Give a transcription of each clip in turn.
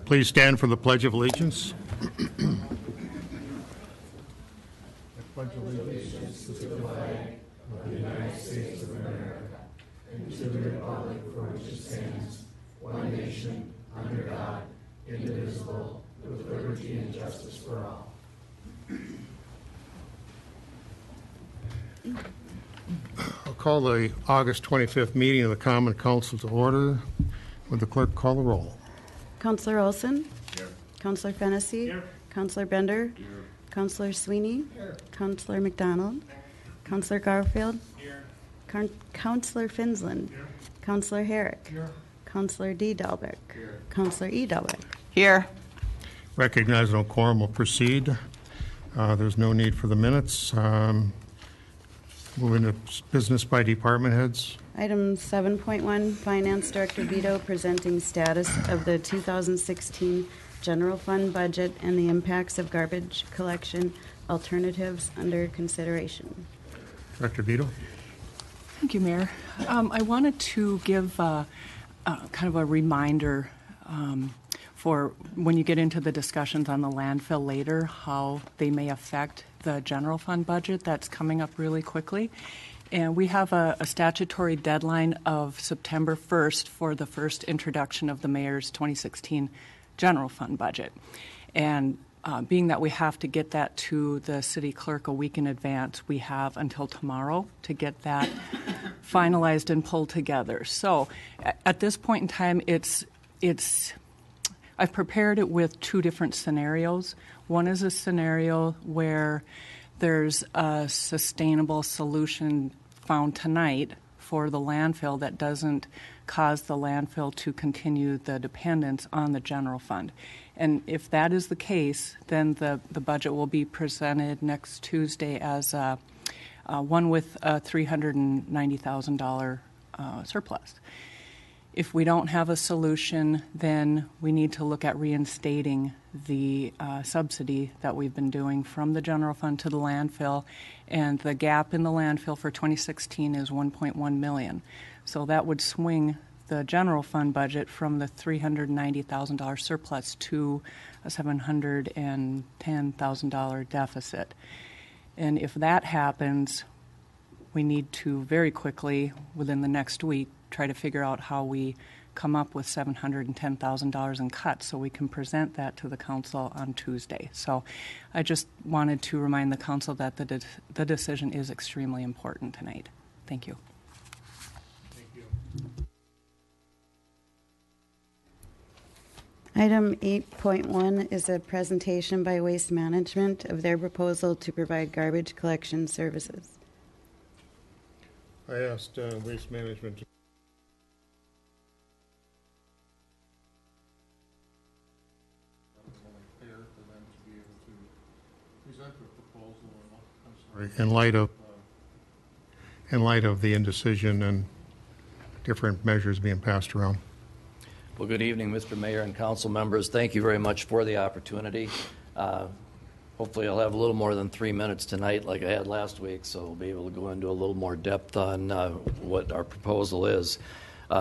Please stand for the Pledge of Allegiance. I'll call the August 25th meeting of the Common Council to order. Would the clerk call the roll? Councillor Olson? Here. Councillor Fennessy? Here. Councillor Bender? Here. Councillor Sweeney? Here. Councillor McDonald? Councillor Garfield? Here. Councillor Finsland? Here. Councillor Herrick? Here. Councillor D. Delbeck? Here. Councillor E. Delbeck? Here. Recognize no quorum will proceed. There's no need for the minutes. Moving to business by department heads. Item 7.1, Finance Director Vito presenting status of the 2016 General Fund budget and the impacts of garbage collection alternatives under consideration. Director Vito. Thank you, Mayor. I wanted to give kind of a reminder for when you get into the discussions on the landfill later, how they may affect the general fund budget. That's coming up really quickly. And we have a statutory deadline of September 1st for the first introduction of the mayor's 2016 general fund budget. And being that we have to get that to the city clerk a week in advance, we have until tomorrow to get that finalized and pulled together. So at this point in time, I've prepared it with two different scenarios. One is a scenario where there's a sustainable solution found tonight for the landfill that doesn't cause the landfill to continue the dependence on the general fund. And if that is the case, then the budget will be presented next Tuesday as one with a $390,000 surplus. If we don't have a solution, then we need to look at reinstating the subsidy that we've been doing from the general fund to the landfill, and the gap in the landfill for 2016 is $1.1 million. So that would swing the general fund budget from the $390,000 surplus to a $710,000 deficit. And if that happens, we need to very quickly, within the next week, try to figure out how we come up with $710,000 in cuts so we can present that to the council on Tuesday. So I just wanted to remind the council that the decision is extremely important tonight. Thank you. Thank you. Item 8.1 is a presentation by Waste Management of their proposal to provide garbage collection services. I asked Waste Management to in light of the indecision and different measures being passed around. Well, good evening, Mr. Mayor and council members. Thank you very much for the opportunity. Hopefully I'll have a little more than 3 minutes tonight like I had last week, so I'll be able to go into a little more depth on what our proposal is.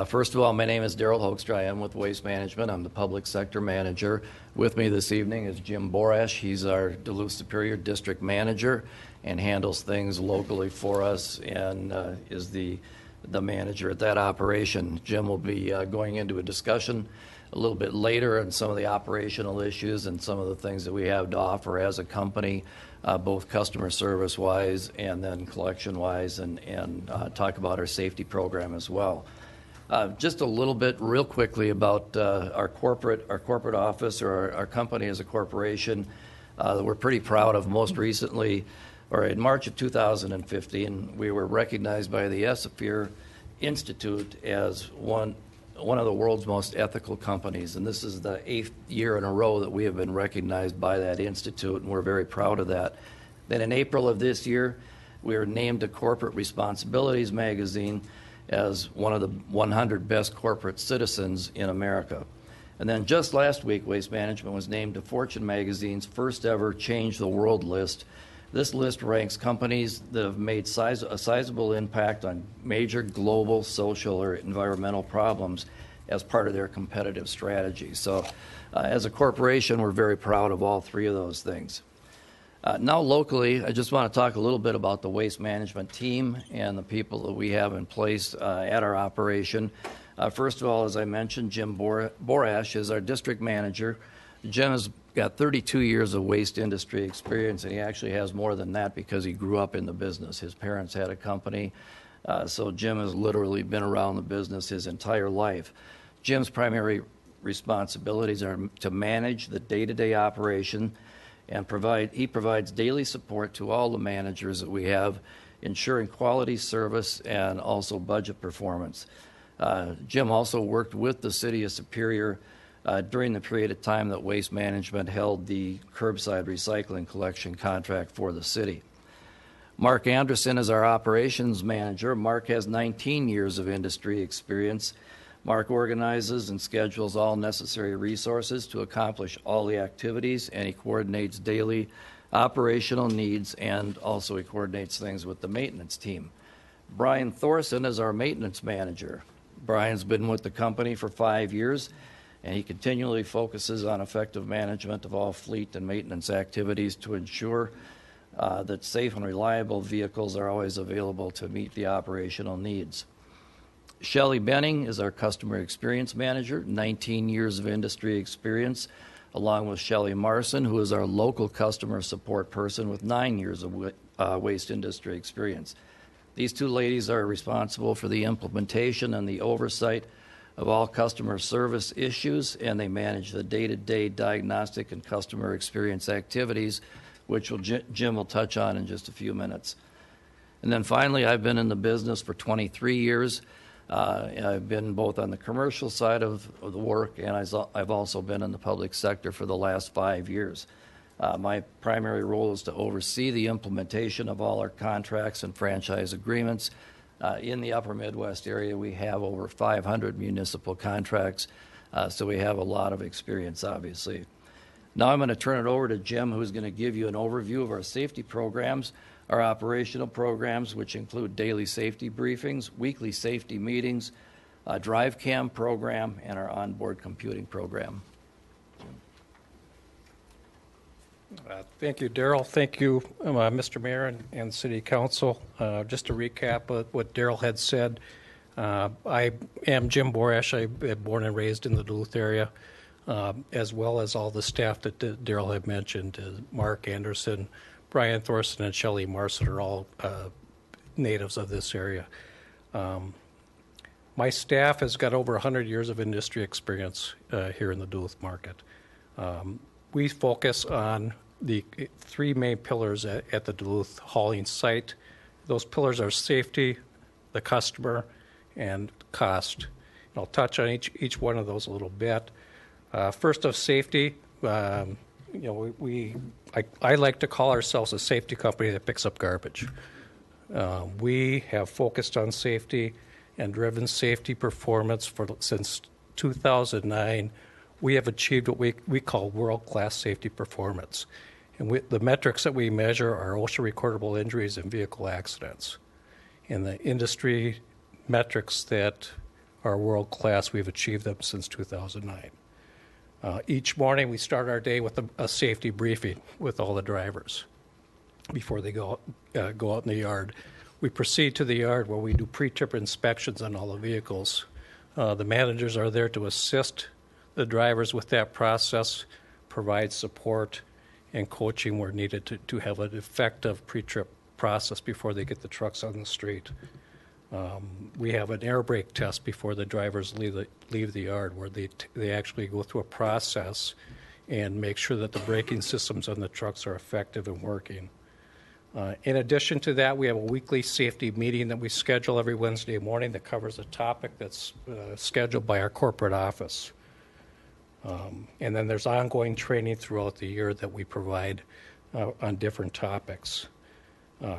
First of all, my name is Daryl Hoekstra. I am with Waste Management. I'm the public sector manager. With me this evening is Jim Borash. He's our Duluth Superior District Manager and handles things locally for us and is the manager at that operation. Jim will be going into a discussion a little bit later on some of the operational issues and some of the things that we have to offer as a company, both customer service wise and then collection wise, and talk about our safety program as well. Just a little bit real quickly about our corporate office, or our company as a corporation that we're pretty proud of. Most recently, or in March of 2015, we were recognized by the Ethisphere Institute as one of the world's most ethical companies, and this is the 8th year in a row that we have been recognized by that institute, and we're very proud of that. Then in April of this year, we were named to Corporate Responsibilities magazine as one of the 100 best corporate citizens in America. And then just last week, Waste Management was named to Fortune magazine's first ever Change the World list. This list ranks companies that have made a sizable impact on major global social or environmental problems as part of their competitive strategy. So as a corporation, we're very proud of all three of those things. Now locally, I just want to talk a little bit about the waste management team and the people that we have in place at our operation. First of all, as I mentioned, Jim Borash is our district manager. Jim has got 32 years of waste industry experience, and he actually has more than that because he grew up in the business. His parents had a company, so Jim has literally been around the business his entire life. Jim's primary responsibilities are to manage the day-to-day operation and he provides daily support to all the managers that we have, ensuring quality service and also budget performance. Jim also worked with the City of Superior during the period of time that Waste Management held the curbside recycling collection contract for the city. Mark Anderson is our operations manager. Mark has 19 years of industry experience. Mark organizes and schedules all necessary resources to accomplish all the activities, and he coordinates daily operational needs, and also he coordinates things with the maintenance team. Brian Thorson is our maintenance manager. Brian's been with the company for 5 years, and he continually focuses on effective management of all fleet and maintenance activities to ensure that safe and reliable vehicles are always available to meet the operational needs. Shelley Benning is our customer experience manager, 19 years of industry experience, along with Shelley Marson, who is our local customer support person with 9 years of waste industry experience. These two ladies are responsible for the implementation and the oversight of all customer service issues, and they manage the day-to-day diagnostic and customer experience activities, which Jim will touch on in just a few minutes. And then finally, I've been in the business for 23 years. I've been both on the commercial side of the work, and I've also been in the public sector for the last 5 years. My primary role is to oversee the implementation of all our contracts and franchise agreements. In the upper Midwest area, we have over 500 municipal contracts, so we have a lot of experience, obviously. Now I'm going to turn it over to Jim, who's going to give you an overview of our safety programs, our operational programs, which include daily safety briefings, weekly safety meetings, a drive cam program, and our onboard computing program. Thank you, Darrell. Thank you, Mr. Mayor and City Council. Just to recap what Darrell had said, I am Jim Borash. I'm born and raised in the Duluth area, as well as all the staff that Darrell had mentioned. Mark Anderson, Brian Thorson, and Shelley Marson are all natives of this area. My staff has got over 100 years of industry experience here in the Duluth market. We focus on the three main pillars at the Duluth hauling site. Those pillars are safety, the customer, and cost. And I'll touch on each one of those a little bit. First of safety, I like to call ourselves a safety company that picks up garbage. We have focused on safety and driven safety performance since 2009. We have achieved what we call world-class safety performance. And the metrics that we measure are OSHA recordable injuries and vehicle accidents. And the industry metrics that are world-class, we've achieved them since 2009. Each morning we start our day with a safety briefing with all the drivers before they go out in the yard. We proceed to the yard where we do pre-trip inspections on all the vehicles. The managers are there to assist the drivers with that process, provide support and coaching where needed to have an effective pre-trip process before they get the trucks on the street. We have an air brake test before the drivers leave the yard, where they actually go through a process and make sure that the braking systems on the trucks are effective and working. In addition to that, we have a weekly safety meeting that we schedule every Wednesday morning that covers a topic that's scheduled by our corporate office. And then there's ongoing training throughout the year that we provide on different topics.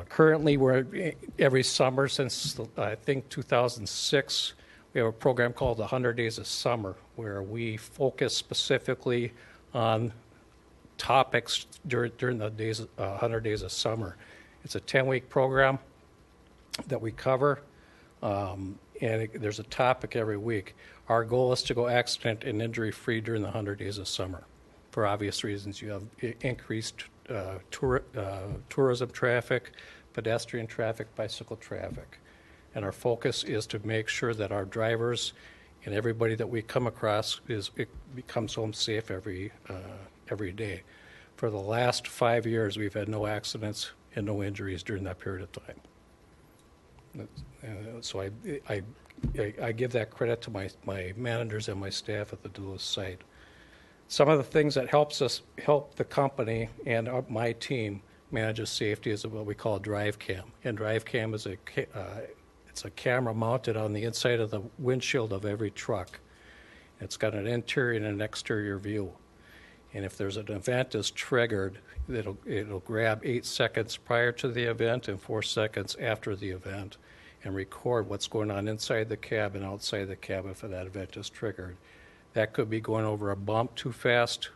Currently, we're every summer since I think 2006, we have a program called 100 Days of Summer, where we focus specifically on topics during the 100 Days of Summer. It's a 10-week program that we cover, there's a topic every week. Our goal is to go accident and injury-free during the 100 days of summer. For obvious reasons, you have increased tourism traffic, pedestrian traffic, bicycle traffic. And our focus is to make sure that our drivers and everybody that we come across becomes home safe every day. For the last 5 years, we've had no accidents and no injuries during that period of time. So I give that credit to my managers and my staff at the Duluth site. Some of the things that help the company and my team manages safety is what we call a drive cam. And drive cam is it's a camera mounted on the inside of the windshield of every truck. It's got an interior and an exterior view. And if there's an event is triggered, it'll grab 8 seconds prior to the event and 4 seconds after the event and record what's going on inside the cab and outside the cab if that event is triggered. That could be going over a bump too fast,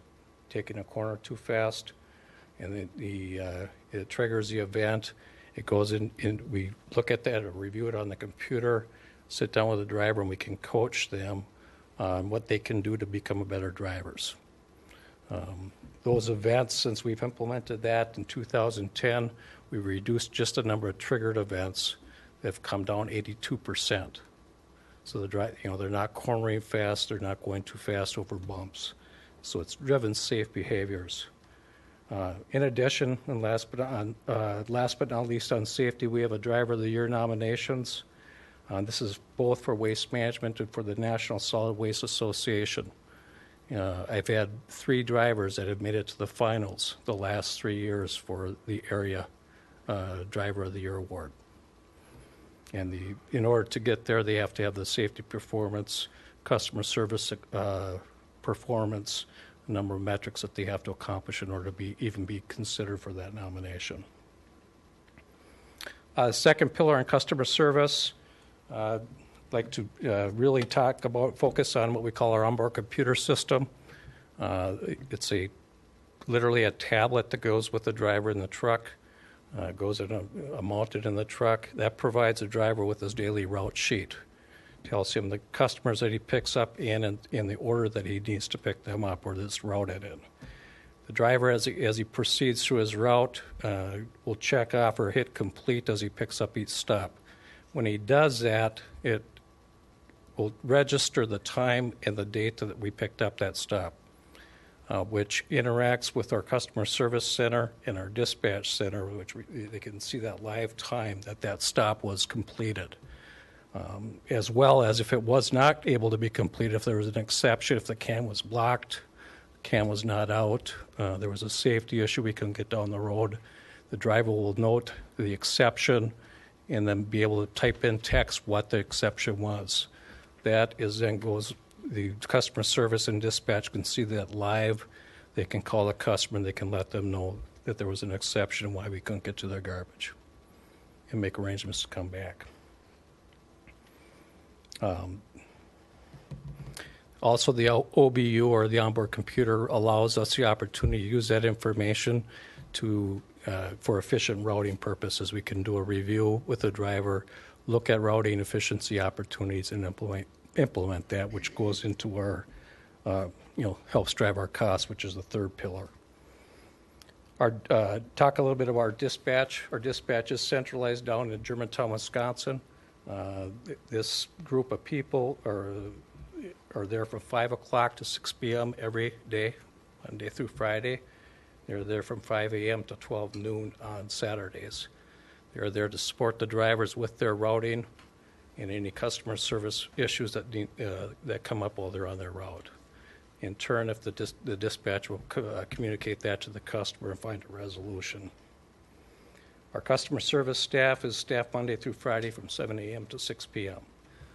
taking a corner too fast, and it triggers the event. It goes in, we look at that or review it on the computer, sit down with the driver, and we can coach them on what they can do to become better drivers. Those events, since we've implemented that in 2010, we reduced just the number of triggered events. They've come down 82%. So they're not cornering fast, they're not going too fast over bumps. So it's driven safe behaviors. In addition, and last but not least on safety, we have a Driver of the Year nominations. This is both for Waste Management and for the National Solid Waste Association. I've had 3 drivers that have made it to the finals the last 3 years for the area Driver of the Year award. And in order to get there, they have to have the safety performance, customer service performance, a number of metrics that they have to accomplish in order to even be considered for that nomination. Second pillar in customer service, I'd like to really focus on what we call our onboard computer system. It's literally a tablet that goes with the driver in the truck. Goes mounted in the truck. That provides the driver with his daily route sheet. Tells him the customers that he picks up in the order that he needs to pick them up or that's routed in. The driver, as he proceeds through his route, will check off or hit complete as he picks up each stop. When he does that, it will register the time and the date that we picked up that stop, which interacts with our customer service center and our dispatch center, which they can see that live time that stop was completed. As well as if it was not able to be completed, if there was an exception, if the can was blocked, the can was not out, there was a safety issue, we couldn't get down the road, the driver will note the exception and then be able to type in text what the exception was. That is then goes, the customer service and dispatch can see that live. They can call the customer and they can let them know that there was an exception and why we couldn't get to their garbage and make arrangements to come back. Also, the OBU, or the onboard computer, allows us the opportunity to use that information for efficient routing purposes. We can do a review with the driver, look at routing efficiency opportunities, and implement that, which goes into our, helps drive our costs, which is the third pillar. Talk a little bit about our dispatch. Our dispatch is centralized down in Germantown, Wisconsin. This group of people are there from 5 o'clock to 6 p.m. every day, Monday through Friday. They're there from 5 a.m. to 12 noon on Saturdays. They're there to support the drivers with their routing and any customer service issues that come up while they're on their route. In turn, if the dispatch will communicate that to the customer and find a resolution. Our customer service staff is staffed Monday through Friday from 7 a.m. to 6 p.m.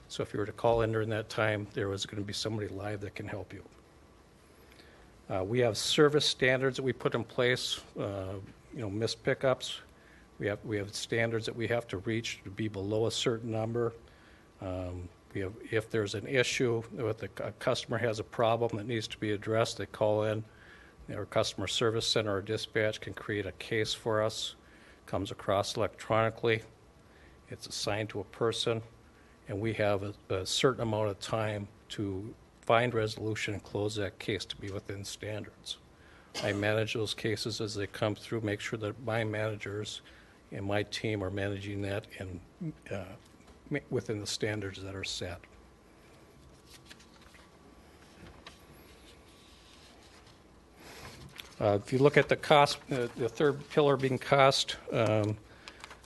So if you were to call in during that time, there was going to be somebody live that can help you. We have service standards that we put in place, missed pickups. We have standards that we have to reach to be below a certain number. If there's an issue, if a customer has a problem that needs to be addressed, they call in. Our customer service center or dispatch can create a case for us. Comes across electronically. It's assigned to a person, and we have a certain amount of time to find resolution and close that case to be within standards. I manage those cases as they come through, make sure that my managers and my team are managing that and within the standards that are set. If you look at the cost, the third pillar being cost,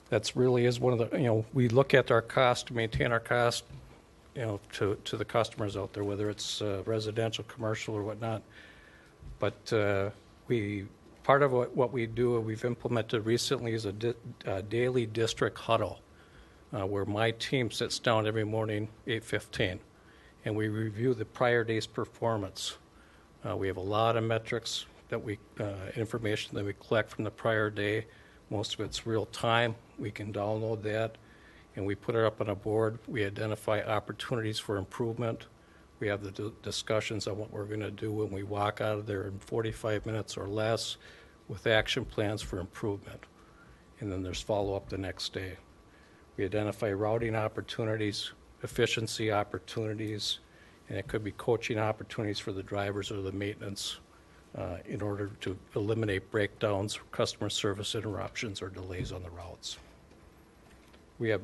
that's really is one of the, we look at our cost to maintain our cost, to the customers out there, whether it's residential, commercial, or whatnot. But part of what we do, we've implemented recently, is a daily district huddle, where my team sits down every morning, 8:15, and we review the prior day's performance. We have a lot of metrics information that we collect from the prior day. Most of it's real time. We can download that, and we put it up on a board. We identify opportunities for improvement. We have the discussions on what we're going to do when we walk out of there in 45 minutes or less, with action plans for improvement. And then there's follow-up the next day. We identify routing opportunities, efficiency opportunities, and it could be coaching opportunities for the drivers or the maintenance, in order to eliminate breakdowns, customer service interruptions, or delays on the routes. We have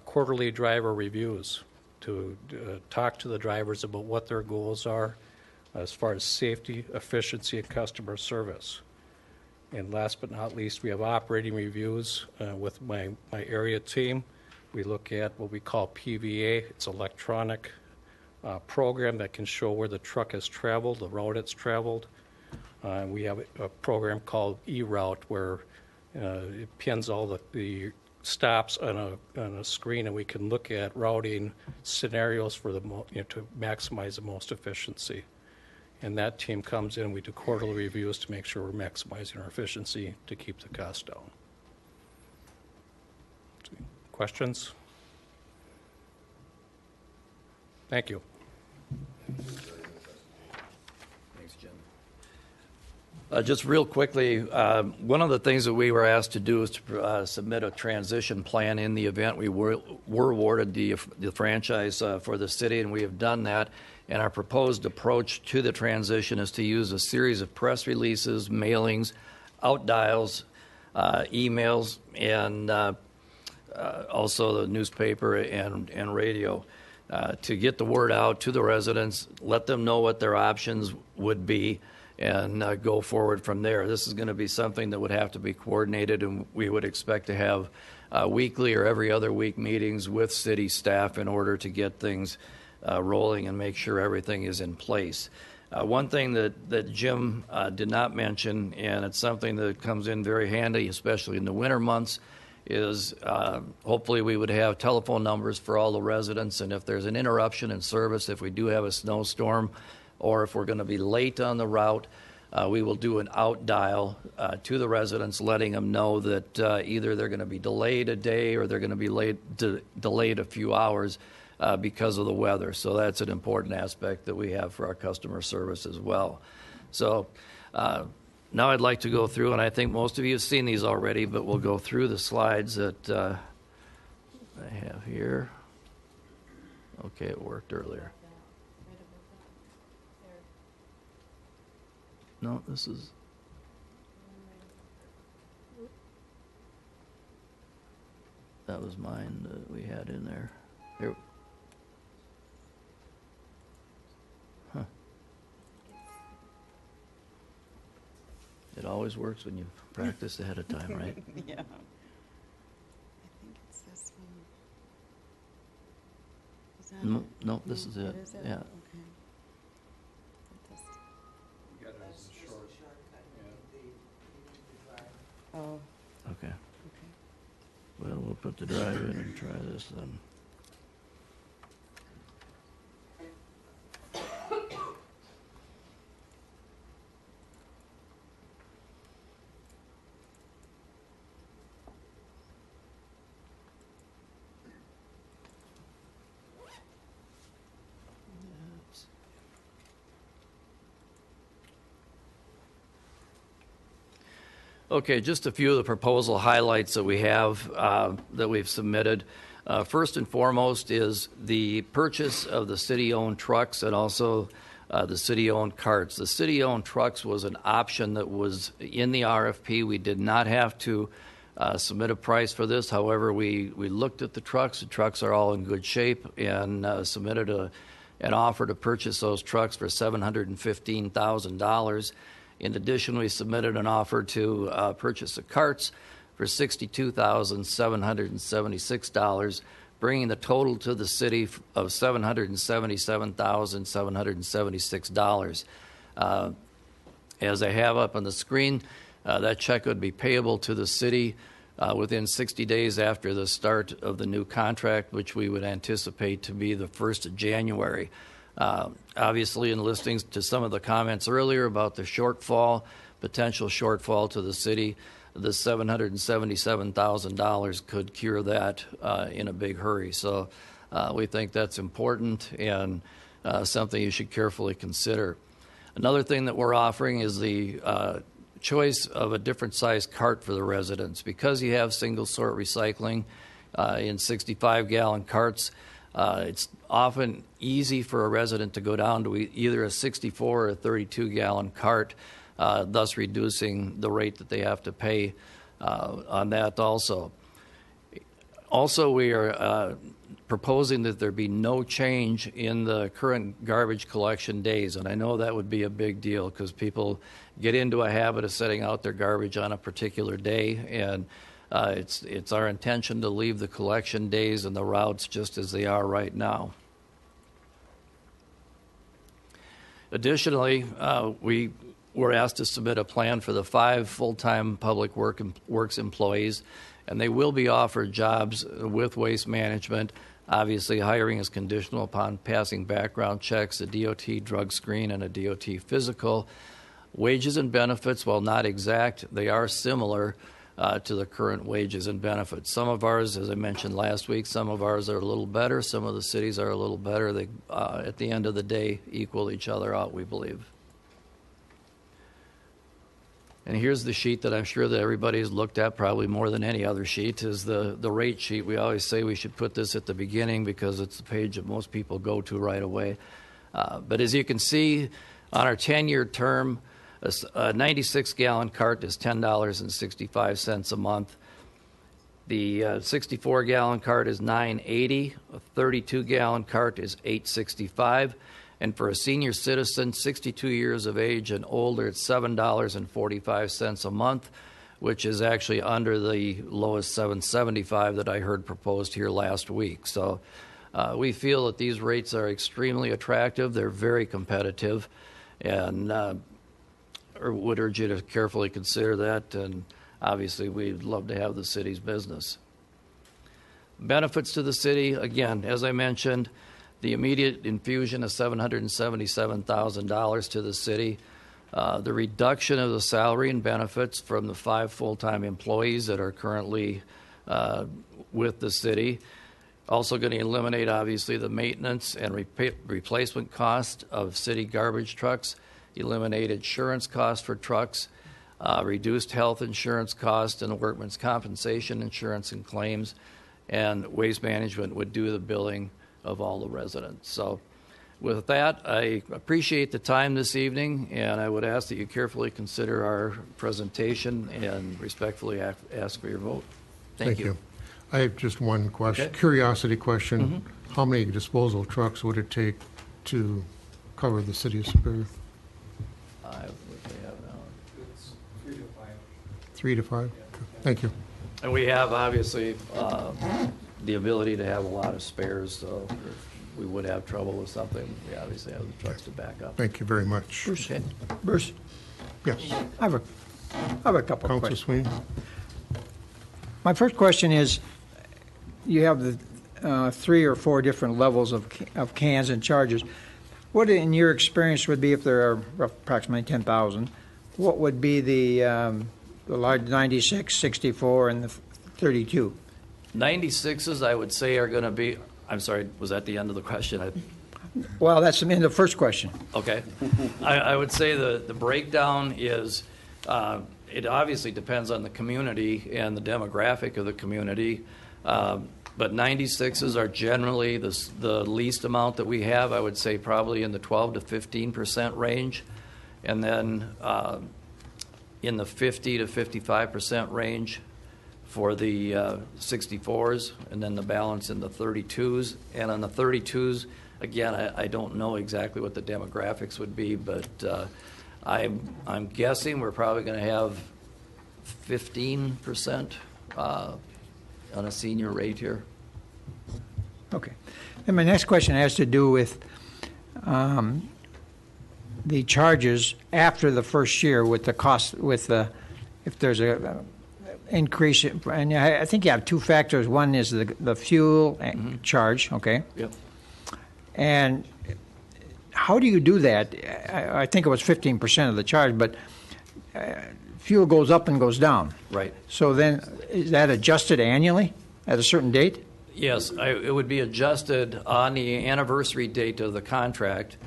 quarterly driver reviews to talk to the drivers about what their goals are as far as safety, efficiency, and customer service. And last but not least, we have operating reviews with my area team. We look at what we call PVA. It's an electronic program that can show where the truck has traveled, the route it's traveled. We have a program called eRoute, where it pins all the stops on a screen, and we can look at routing scenarios for to maximize the most efficiency. And that team comes in, we do quarterly reviews to make sure we're maximizing our efficiency to keep the cost down. Questions? Thank you. Thanks, Jim. Just real quickly, one of the things that we were asked to do is to submit a transition plan in the event we were awarded the franchise for the city, and we have done that. And our proposed approach to the transition is to use a series of press releases, mailings, out dials, emails, and also the newspaper and radio to get the word out to the residents, let them know what their options would be, and go forward from there. This is going to be something that would have to be coordinated, and we would expect to have weekly or every other week meetings with city staff in order to get things rolling and make sure everything is in place. One thing that Jim did not mention, and it's something that comes in very handy, especially in the winter months, is hopefully we would have telephone numbers for all the residents, and if there's an interruption in service, if we do have a snowstorm, or if we're going to be late on the route, we will do an out dial to the residents, letting them know that either they're going to be delayed a day or they're going to be delayed a few hours because of the weather. So that's an important aspect that we have for our customer service as well. So now I'd like to go through, and I think most of you have seen these already, but we'll go through the slides that I have here. Okay, it worked earlier. No, this is... That was mine that we had in there. Here. Huh. It always works when you practice ahead of time, right? Yeah. I think it's this one. Is that No, this is it. Is it? Yeah. Okay. Oh, Okay. okay. Well, we'll put the drive in and try this then. Okay, just a few of the proposal highlights that we have that we've submitted. First and foremost is the purchase of the city-owned trucks and also the city-owned carts. The city-owned trucks was an option that was in the RFP. We did not have to submit a price for this. However, we looked at the trucks. The trucks are all in good shape and submitted an offer to purchase those trucks for $715,000. In addition, we submitted an offer to purchase the carts for $62,776, bringing the total to the city of $777,776. As I have up on the screen, that check would be payable to the city within 60 days after the start of the new contract, which we would anticipate to be the 1st of January. Obviously, in listening to some of the comments earlier about the potential shortfall to the city, the $777,000 could cure that in a big hurry. So we think that's important and something you should carefully consider. Another thing that we're offering is the choice of a different size cart for the residents. Because you have single sort recycling in 65-gallon carts, it's often easy for a resident to go down to either a 64 or a 32-gallon cart, thus reducing the rate that they have to pay on that also. Also, we are proposing that there be no change in the current garbage collection days, and I know that would be a big deal because people get into a habit of setting out their garbage on a particular day, and it's our intention to leave the collection days and the routes just as they are right now. Additionally, we were asked to submit a plan for the 5 full-time public works employees, and they will be offered jobs with Waste Management. Obviously, hiring is conditional upon passing background checks, a DOT drug screen, and a DOT physical. Wages and benefits, while not exact, they are similar to the current wages and benefits. Some of ours, as I mentioned last week, some of ours are a little better. Some of the cities are a little better. They, at the end of the day, equal each other out, we believe. And here's the sheet that I'm sure that everybody's looked at probably more than any other sheet, is the rate sheet. We always say we should put this at the beginning because it's the page that most people go to right away. But as you can see, on our 10-year term, a 96-gallon cart is $10.65 a month. The 64-gallon cart is $9.80. A 32-gallon cart is $8.65. And for a senior citizen, 62 years of age and older, it's $7.45 a month, which is actually under the lowest $7.75 that I heard proposed here last week. So we feel that these rates are extremely attractive. They're very competitive, and would urge you to carefully consider that. And obviously, we'd love to have the city's business. Benefits to the city, again, as I mentioned, the immediate infusion of $777,000 to the city, the reduction of the salary and benefits from the 5 full-time employees that are currently with the city. Also going to eliminate, obviously, the maintenance and replacement cost of city garbage trucks, eliminate insurance costs for trucks, reduced health insurance costs and workman's compensation insurance and claims, and Waste Management would do the billing of all the residents. So with that, I appreciate the time this evening, and I would ask that you carefully consider our presentation and respectfully ask for your vote. Thank you. I have just one question, Okay. curiosity question. Mm-hmm. How many disposal trucks would it take to cover the city of Superior? What they have now. 3 to 5? Thank you. And we have, obviously, the ability to have a lot of spares, so if we would have trouble with something, we obviously have the trucks to back up. Thank you very much. Okay. Bruce, Yes, I have a couple of Councilor questions. Sweeney? My first question is, you have the 3 or 4 different levels of cans and charges. What, in your experience, would be, if there are approximately 10,000, what would be the large 96, 64, and the 32? 96s, I would say, are going to be, I'm sorry, was that the end of the question? Well, that's in the first question. Okay. I would say the breakdown is, it obviously depends on the community and the demographic of the community, but But 96s are generally the least amount that we have. I would say probably in the 12 to 15% range. And then in the 50 to 55% range for the 64s, and then the balance in the 32s. And on the 32s, again, I don't know exactly what the demographics would be, but I'm guessing we're probably going to have 15% on a senior rate here. Okay. And my next question has to do with the charges after the first year with the cost, with the, if there's a increase, and I think you have two factors. One is the fuel charge, okay? Yep. And how do you do that? I think it was 15% of the charge, but fuel goes up and goes down. Right. So then, is that adjusted annually at a certain date? Yes, it would be adjusted on the anniversary date of the contract.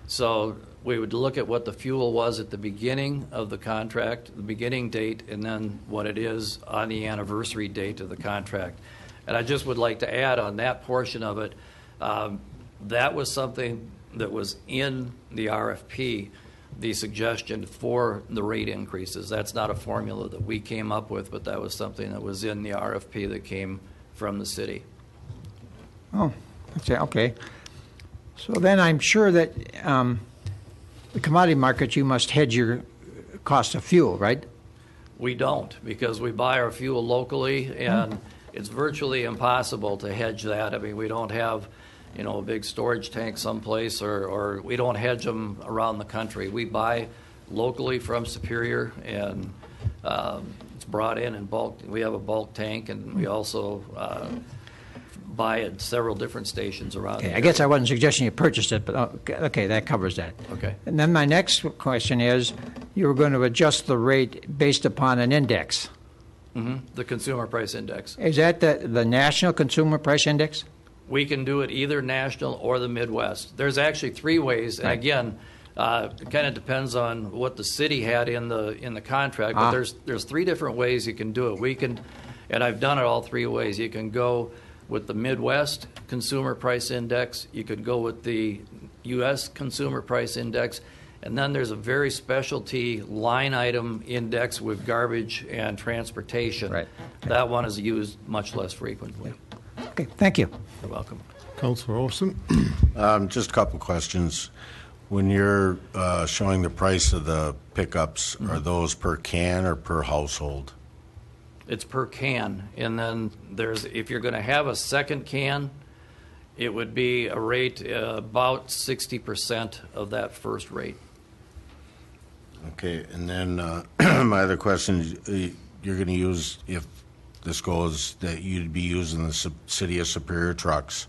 So we would look at what the fuel was at the beginning of the contract, the beginning date, and then what it is on the anniversary date of the contract. And I just would like to add on that portion of it, that was something that was in the RFP, the suggestion for the rate increases. That's not a formula that we came up with, but that was something that was in the RFP that came from the city. Oh, okay. So then I'm sure that the commodity market, you must hedge your cost of fuel, right? We don't, because we buy our fuel locally, and it's virtually impossible to hedge that. I mean, we don't have, a big storage tank someplace, or we don't hedge them around the country. We buy locally from Superior, and it's brought in bulk. We have a bulk tank, and we also buy at several different stations around. Okay, I guess I wasn't suggesting you purchased it, but okay, that covers that. Okay. And then my next question is, you were going to adjust the rate based upon an index. The Consumer Price Index. Is that the National Consumer Price Index? We can do it either national or the Midwest. There's actually three ways, and again, it kind of depends on what the city had in the contract. But there's three different ways you can do it. We can, and I've done it all three ways. You can go with the Midwest Consumer Price Index. You could go with the U.S. Consumer Price Index. And then there's a very specialty line item index with garbage and transportation. Right. That one is used much less frequently. Okay, thank you. You're welcome. Councilor Olson? Just a couple questions. When you're showing the price of the pickups, are those per can or per household? It's per can, and then if you're going to have a second can, it would be a rate about 60% of that first rate. Okay, and then my other question is, you're going to use, if this goes, that you'd be using the City of Superior trucks.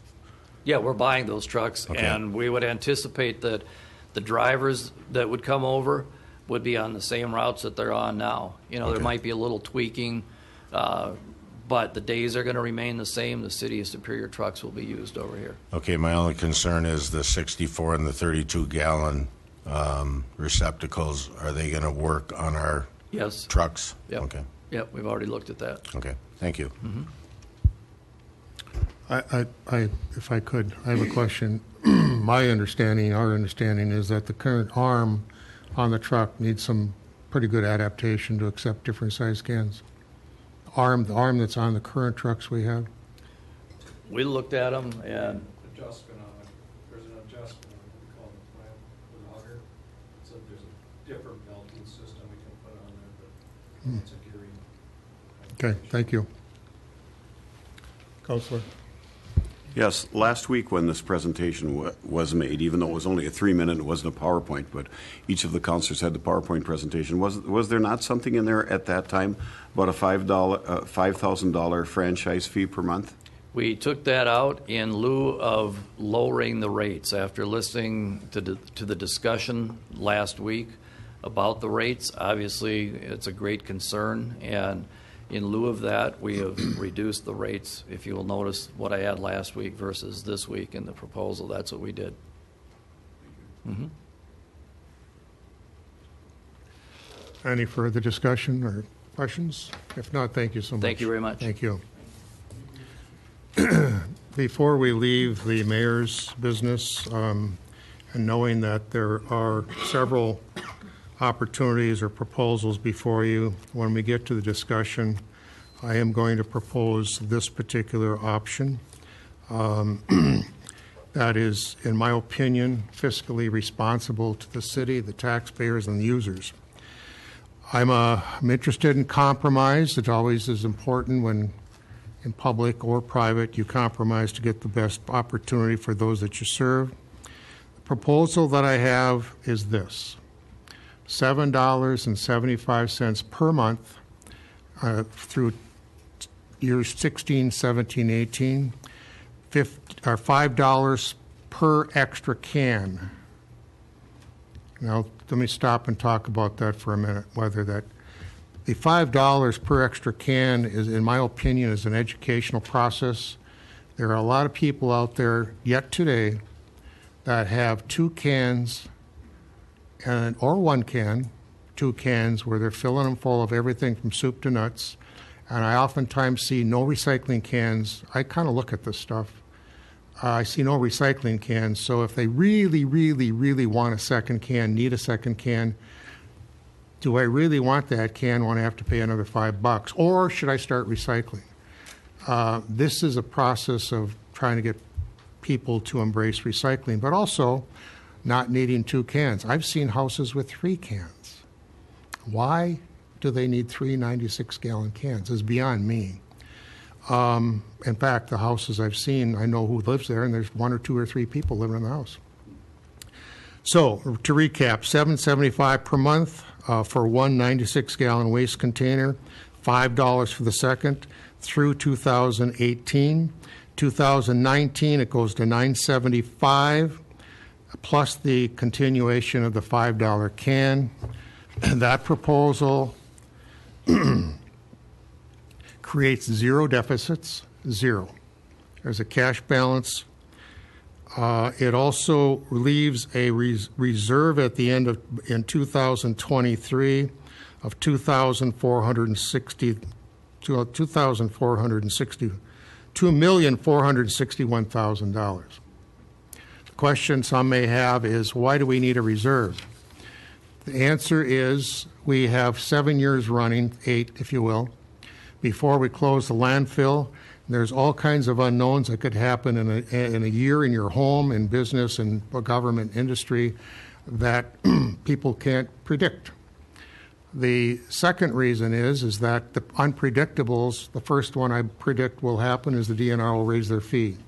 Yeah, we're buying those trucks, Okay. and we would anticipate that the drivers that would come over would be on the same routes that they're on now. There Okay. might be a little tweaking, but the days are going to remain the same. The City of Superior trucks will be used over here. Okay, my only concern is the 64 and the 32-gallon receptacles. Are they going to work on our Yes. trucks? Yep. Okay, Yep, we've already looked at that. okay, thank you. If I could, I have a question. My understanding, our understanding is that the current arm on the truck needs some pretty good adaptation to accept different size cans. The arm that's on the current trucks we have. We looked at them, and Adjustment on it. There's an adjustment on what we call the plant, the auger. So there's a different belting system we can put on there, but it's a gearing. Okay, thank you. Councilor? Yes, last week when this presentation was made, even though it was only a 3-minute, it wasn't a PowerPoint, but each of the councilors had the PowerPoint presentation. Was there not something in there at that time about a $5,000 franchise fee per month? we took that out in lieu of lowering the rates. After listening to the discussion last week about the rates, obviously it's a great concern, and in lieu of that, we have reduced the rates. If you will notice what I had last week versus this week in the proposal, that's what we did. Mm-hmm. Any further discussion or questions? If not, thank you so much. Thank you very much. Thank you. Before we leave the mayor's business, and knowing that there are several opportunities or proposals before you, when we get to the discussion, I am going to propose this particular option. That is, in my opinion, fiscally responsible to the city, the taxpayers, and the users. I'm interested in compromise. It always is important when in public or private you compromise to get the best opportunity for those that you serve. The proposal that I have is this: $7.75 per month through years 16, 17, 18, $5 per extra can. Now, let me stop and talk about that for a minute, whether that the $5 per extra can is, in my opinion, is an educational process. There are a lot of people out there yet today that have 2 cans or 1 can, 2 cans, where they're filling them full of everything from soup to nuts. And I oftentimes see no recycling cans. I kind of look at this stuff. I see no recycling cans. So if they really, really, really want a second can, need a second can, do I really want that can when I have to pay another $5? Or should I start recycling? This is a process of trying to get people to embrace recycling, but also not needing 2 cans. I've seen houses with 3 cans. Why do they need 3 96-gallon cans? It's beyond me. In fact, the houses I've seen, I know who lives there, and there's 1 or 2 or 3 people living in the house. So, to recap, $7.75 per month for 1 96-gallon waste container, $5 for the second through 2018. 2019, it goes to $9.75, plus the continuation of the $5 can. That proposal creates 0 deficits, 0. There's a cash balance. It also leaves a reserve at the end of in 2023 of $2,461,000. The question some may have is, why do we need a reserve? The answer is we have 7 years running, 8 if you will, before we close the landfill. There's all kinds of unknowns that could happen in a year in your home, in business, and government industry that people can't predict. The second reason is that the unpredictables, the first one I predict will happen is the DNR will raise their fee.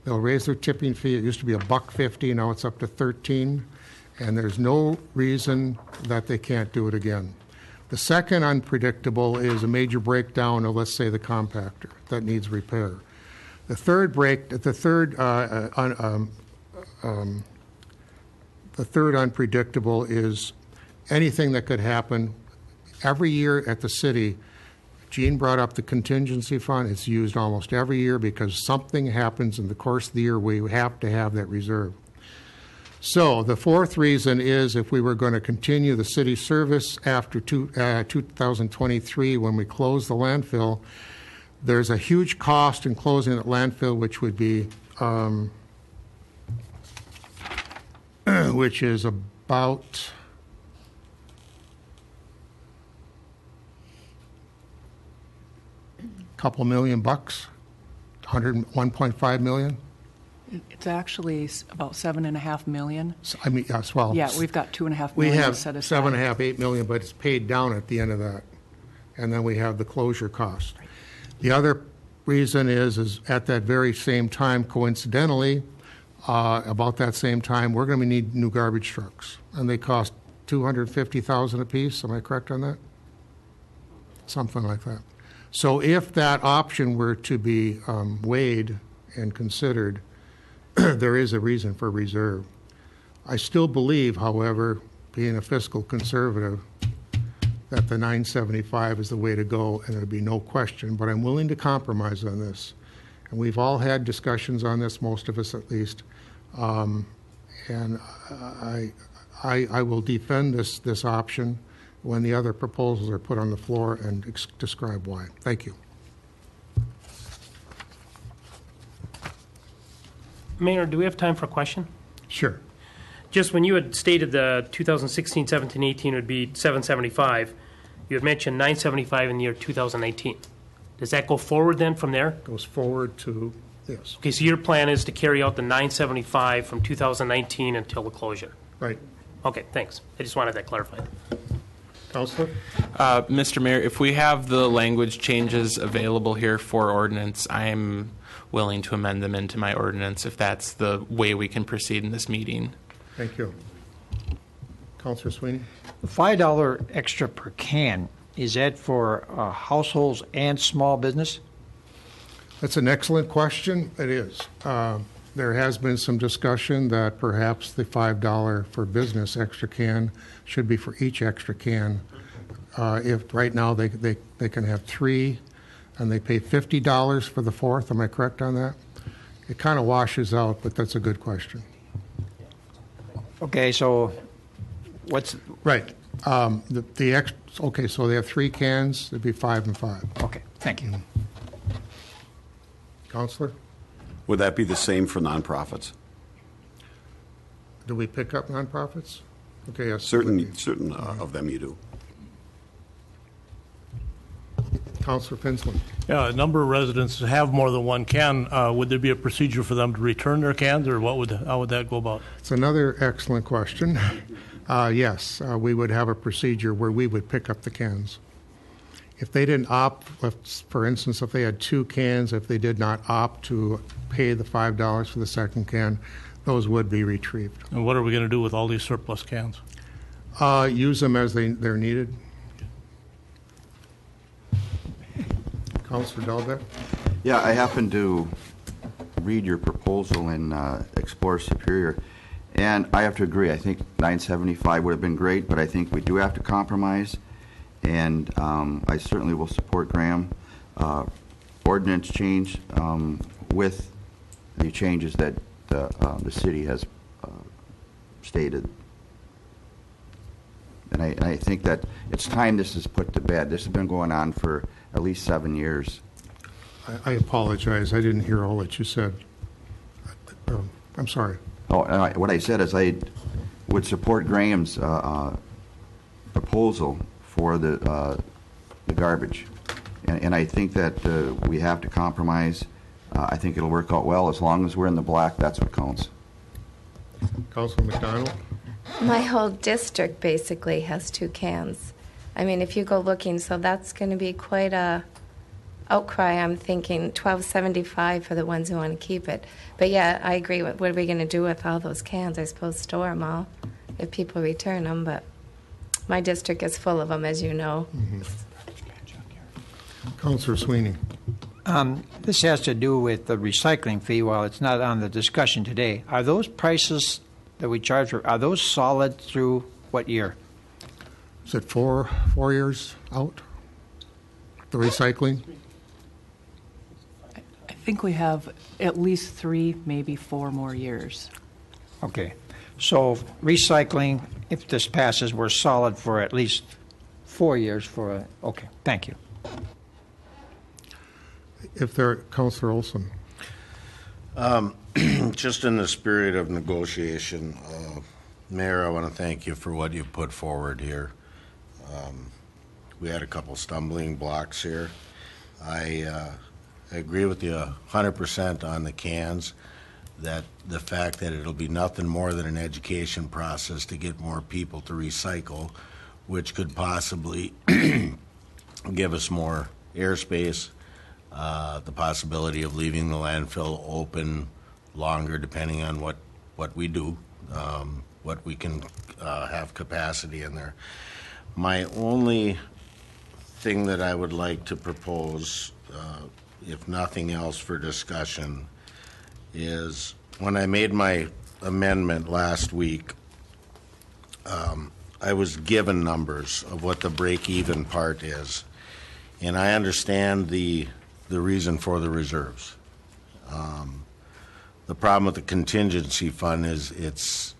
They'll raise their tipping fee. It used to be $1.50, now it's up to $13, and there's no reason that they can't do it again. The second unpredictable is a major breakdown of, let's say, the compactor that needs repair. The third unpredictable is anything that could happen every year at the city. Gene brought up the contingency fund. It's used almost every year because something happens in the course of the year. We have to have that reserve. So the fourth reason is if we were going to continue the city service after 2023 when we close the landfill, there's a huge cost in closing that landfill, which would be which is about a couple $1 million, 1.5 million. It's actually about $7.5 million. I mean, yes, well. Yeah, we've got $2.5 We million have set aside. $7.5, $8 million, but it's paid down at the end of that. And then we have the closure cost. The other reason is at that very same time, coincidentally, about that same time, we're going to need new garbage trucks. And they cost $250,000 a piece. Am I correct on that? Something like that. So if that option were to be weighed and considered, there is a reason for reserve. I still believe, however, being a fiscal conservative, that the 975 is the way to go, and there'd be no question. But I'm willing to compromise on this. And we've all had discussions on this, most of us at least. And I will defend this option when the other proposals are put on the floor and describe why. Thank you. Mayor, do we have time for a question? Sure. Just when you had stated the 2016, 17, 18 would be 775, you had mentioned 975 in the year 2019. Does that go forward then from there? Goes forward to, yes, Okay, so your plan is to carry out the 975 from 2019 until the closure? right. Okay, thanks. I just wanted that clarified. Counselor? Mr. Mayor, if we have the language changes available here for ordinance, I'm willing to amend them into my ordinance if that's the way we can proceed in this meeting. Thank you. Counselor Sweeney? The $5 extra per can, is that for households and small business? That's an excellent question. It is. There has been some discussion that perhaps the $5 for business extra can should be for each extra can. If right now they can have 3 and they pay $50 for the 4th, am I correct on that? It kind of washes out, but that's a good question. Okay, so what's, Right. Okay, so they have 3 cans, it'd be 5 and 5. okay, thank you. Counselor, Would that be the same for nonprofits? do we pick up nonprofits? Okay, yes. Certain of them you do. Counselor Finsland. Yeah, a number of residents have more than one can. Would there be a procedure for them to return their cans, or how would that go about? It's another excellent question. Yes, we would have a procedure where we would pick up the cans. If they didn't opt, for instance, if they had 2 cans, if they did not opt to pay the $5 for the second can, those would be retrieved. And what are we going to do with all these surplus cans? Use them as they're needed. Counselor Dahlbeck? Yeah, I happened to read your proposal in Explore Superior, and I have to agree. I think 975 would have been great, but I think we do have to compromise, and I certainly will support Graham. Ordinance change with the changes that the city has stated. And I think that it's time this is put to bed. This has been going on for at least 7 years. I apologize. I didn't hear all that you said. I'm sorry. Oh, and what I said is I would support Graham's proposal for the garbage. And I think that we have to compromise. I think it'll work out well. As long as we're in the black, that's what counts. Councilor McDonald? My whole district basically has 2 cans. I mean, if you go looking, so that's going to be quite a outcry. I'm thinking $12.75 for the ones who want to keep it. But yeah, I agree. What are we going to do with all those cans? I suppose store them all if people return them. But my district is full of them, as you know. Mm-hmm. Councilor Sweeney? This has to do with the recycling fee. While it's not on the discussion today, are those prices that we charge for, are those solid through what year? Is it 4 years out? The recycling? I think we have at least 3, maybe 4 more years. Okay. So recycling, if this passes, we're solid for at least 4 years for okay. Thank you. If there, Councilor Olson. Just in the spirit of negotiation, Mayor, I want to thank you for what you put forward here. We had a couple stumbling blocks here. I agree with you 100% on the cans, that the fact that it'll be nothing more than an education process to get more people to recycle, which could possibly give us more airspace, the possibility of leaving the landfill open longer depending on what we do, what we can have capacity in there. My only thing that I would like to propose, if nothing else for discussion, is when I made my amendment last week, I was given numbers of what the break-even part is, and I understand the reason for the reserves. The problem with the contingency fund is it's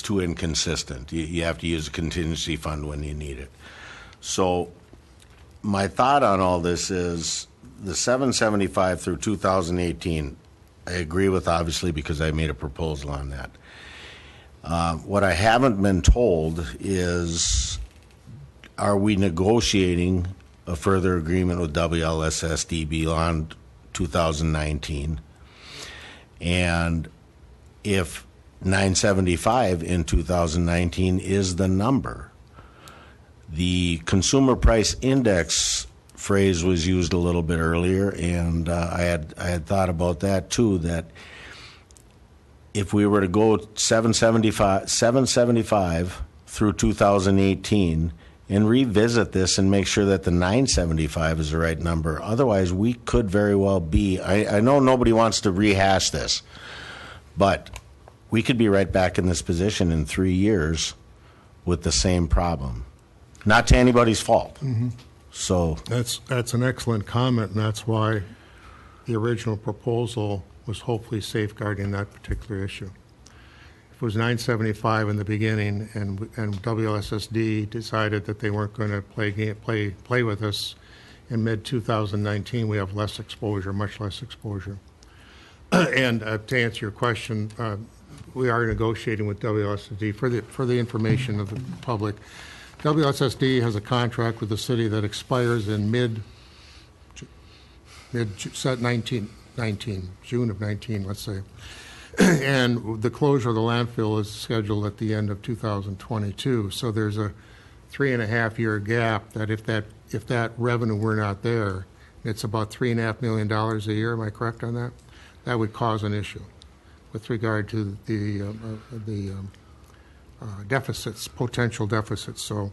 too inconsistent. You have to use a contingency fund when you need it. So my thought on all this is the 775 through 2018, I agree with, obviously, because I made a proposal on that. What I haven't been told is, are we negotiating a further agreement with WLSSD beyond 2019? And if 975 in 2019 is the number. The consumer price index phrase was used a little bit earlier, and I had thought about that too, that if we were to go 775 through 2018 and revisit this and make sure that the 975 is the right number, otherwise we could very well be, I know nobody wants to rehash this, but we could be right back in this position in 3 years with the same problem. Not to anybody's fault. Mm-hmm. So that's an excellent comment, and that's why the original proposal was hopefully safeguarding that particular issue. If it was 975 in the beginning, and WLSSD decided that they weren't going to play with us in mid 2019, we have less exposure, much less exposure. And to answer your question, we are negotiating with WLSSD for the information of the public. WSSD has a contract with the city that expires in mid June of 19, let's say. And the closure of the landfill is scheduled at the end of 2022. So there's a 3.5-year gap that if that revenue were not there, it's about $3.5 million a year. Am I correct on that? That would cause an issue with regard to the deficits, potential deficits. So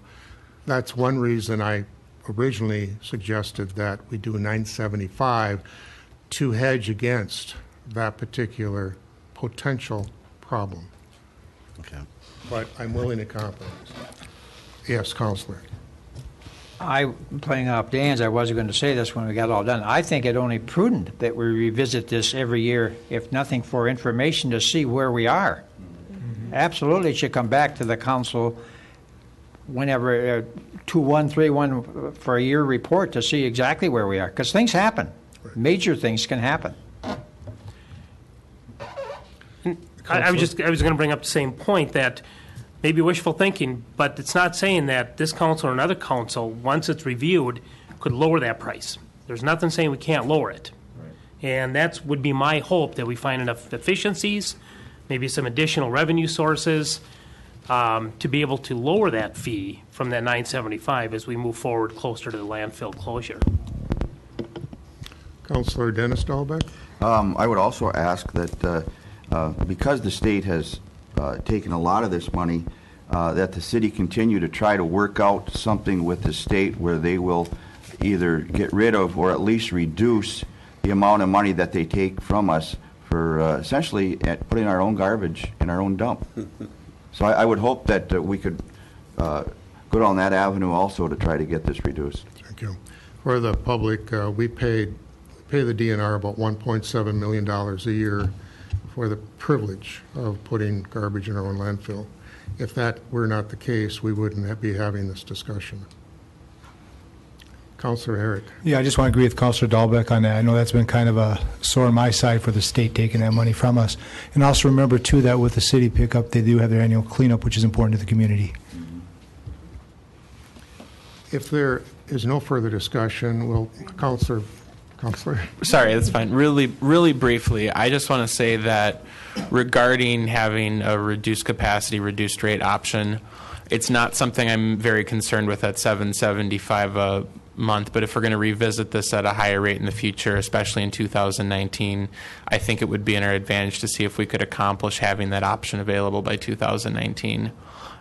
that's one reason I originally suggested that we do 975 to hedge against that particular potential problem. Okay. But I'm willing to compromise. Yes, Counselor. I'm playing off Dan's. I wasn't going to say this when we got all done. I think it only prudent that we revisit this every year, if nothing for information, to see where we are. Absolutely, it should come back to the council whenever 2-1, 3-1 for a year report to see exactly where we are, because things happen. Right. Major things can happen. I was going to bring up the same point, that maybe wishful thinking, but it's not saying that this council or another council, once it's reviewed, could lower that price. There's nothing saying we can't lower it. Right. And that would be my hope, that we find enough efficiencies, maybe some additional revenue sources to be able to lower that fee from that 975 as we move forward closer to the landfill closure. Councilor Dennis Dahlbeck? I would also ask that because the state has taken a lot of this money, that the city continue to try to work out something with the state where they will either get rid of or at least reduce the amount of money that they take from us for essentially putting our own garbage in our own dump. So I would hope that we could go down that avenue also to try to get this reduced. Thank you. For the public, we pay the DNR about $1.7 million a year for the privilege of putting garbage in our own landfill. If that were not the case, we wouldn't be having this discussion. Councilor Herrick. Yeah, I just want to agree with Councilor Dahlbeck on that. I know that's been kind of a sore on my side for the state taking that money from us. And also remember, too, that with the city pickup, they do have their annual cleanup, which is important to the community. If there is no further discussion, will Councilor. Sorry, that's fine. Really briefly, I just want to say that regarding having a reduced capacity, reduced rate option, it's not something I'm very concerned with at $7.75 a month. But if we're going to revisit this at a higher rate in the future, especially in 2019, I think it would be in our advantage to see if we could accomplish having that option available by 2019.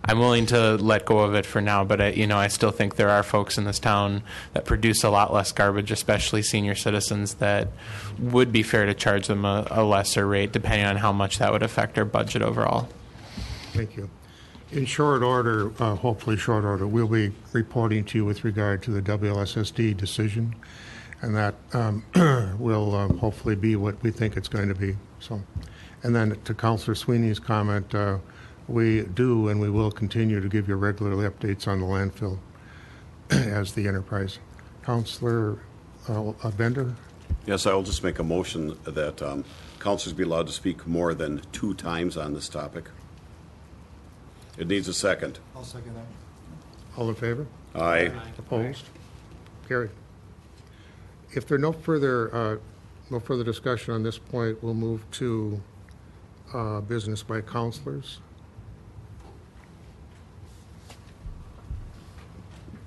I'm willing to let go of it for now, but I still think there are folks in this town that produce a lot less garbage, especially senior citizens, that would be fair to charge them a lesser rate, depending on how much that would affect our budget overall. Thank you. In short order, hopefully short order, we'll be reporting to you with regard to the WLSSD decision, and that will hopefully be what we think it's going to be. So, and then to Councilor Sweeney's comment, we do and we will continue to give you regular updates on the landfill as the enterprise. Councilor Bender? Yes, I will just make a motion that councilors be allowed to speak more than 2 times on this topic. It needs a second. I'll second that. All in favor? Aye. Opposed? Carried. If there are no further discussion on this point, we'll move to business by councilors.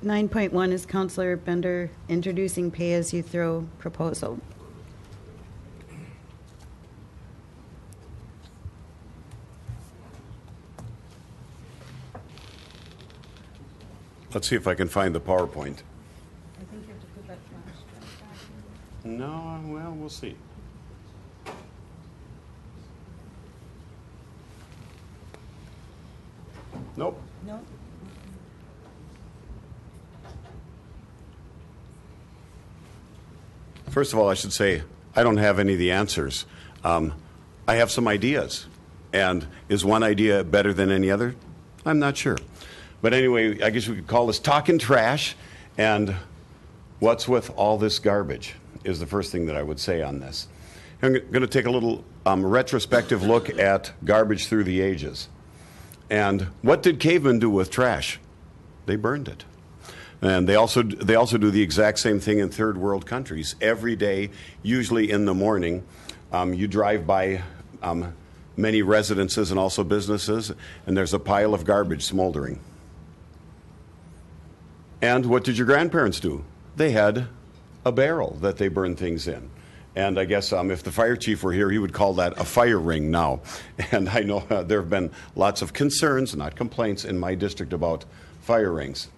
9.1 is Councilor Bender introducing pay-as-you-throw proposal. Let's see if I can find the PowerPoint. I think you have to put that flash drive back. No, well, we'll see. Nope. No. First of all, I should say I don't have any of the answers. I have some ideas. And is one idea better than any other? I'm not sure. But anyway, I guess we could call this talking trash. And what's with all this garbage is the first thing that I would say on this. I'm going to take a little retrospective look at garbage through the ages. And what did cavemen do with trash? They burned it. And they also do the exact same thing in third world countries. Every day, usually in the morning, you drive by many residences and also businesses, and there's a pile of garbage smoldering. And what did your grandparents do? They had a barrel that they burned things in. And I guess if the fire chief were here, he would call that a fire ring now. And I know there have been lots of concerns, not complaints, in my district about fire rings.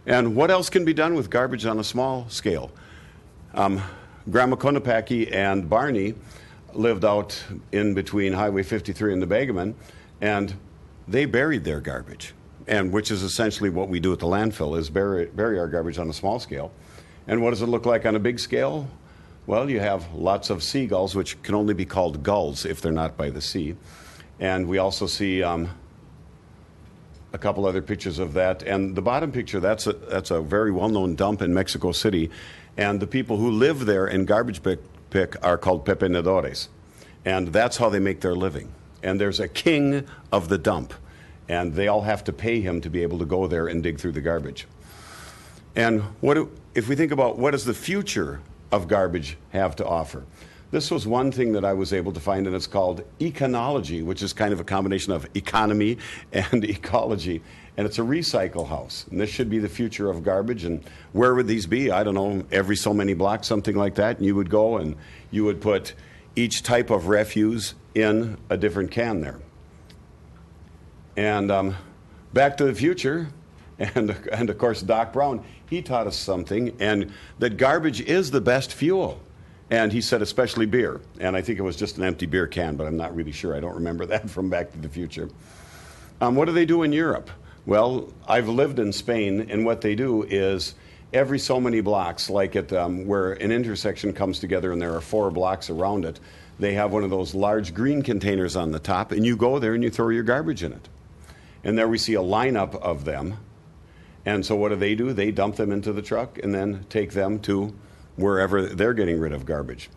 And what else can be done with garbage on a small scale? Grandma Konopaki and Barney lived out in between Highway 53 and the Begeman, and they buried their garbage, and which is essentially what we do at the landfill, is bury our garbage on a small scale. And what does it look like on a big scale? Well, you have lots of seagulls, which can only be called gulls if they're not by the sea. And we also see a couple other pictures of that. And the bottom picture, that's a very well-known dump in Mexico City. And the people who live there in garbage pick are called pepenadores. And that's how they make their living. And there's a king of the dump. And they all have to pay him to be able to go there and dig through the garbage. And if we think about what does the future of garbage have to offer? This was one thing that I was able to find, and it's called econology, which is kind of a combination of economy and ecology. And it's a recycle house. And this should be the future of garbage. And where would these be? I don't know, every so many blocks, something like that. And you would go and you would put each type of refuse in a different can there. And Back to the Future, and of course Doc Brown, he taught us something, and that garbage is the best fuel. And he said especially beer. And I think it was just an empty beer can, but I'm not really sure. I don't remember that from Back to the Future. What do they do in Europe? Well, I've lived in Spain, and what they do is every so many blocks, like at where an intersection comes together and there are 4 blocks around it, they have one of those large green containers on the top, and you go there and you throw your garbage in it. And there we see a lineup of them. And so what do? They dump them into the truck and then take them to wherever they're getting rid of garbage.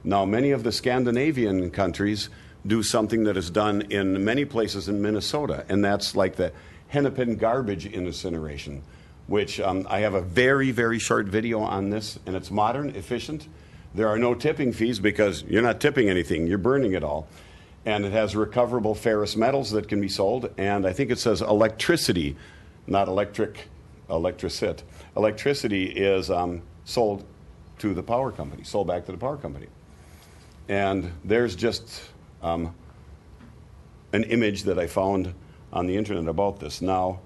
Now, many of the Scandinavian countries do something that is done in many places in Minnesota, and that's like the Hennepin garbage incineration, which I have a very, very short video on this, and it's modern, efficient. There are no tipping fees because you're not tipping anything, you're burning it all. And it has recoverable ferrous metals that can be sold, and I think it says electricity, not electricit. Electricity is sold to the power company, sold back to the power company. And there's just an image that I found on the internet about this. Now,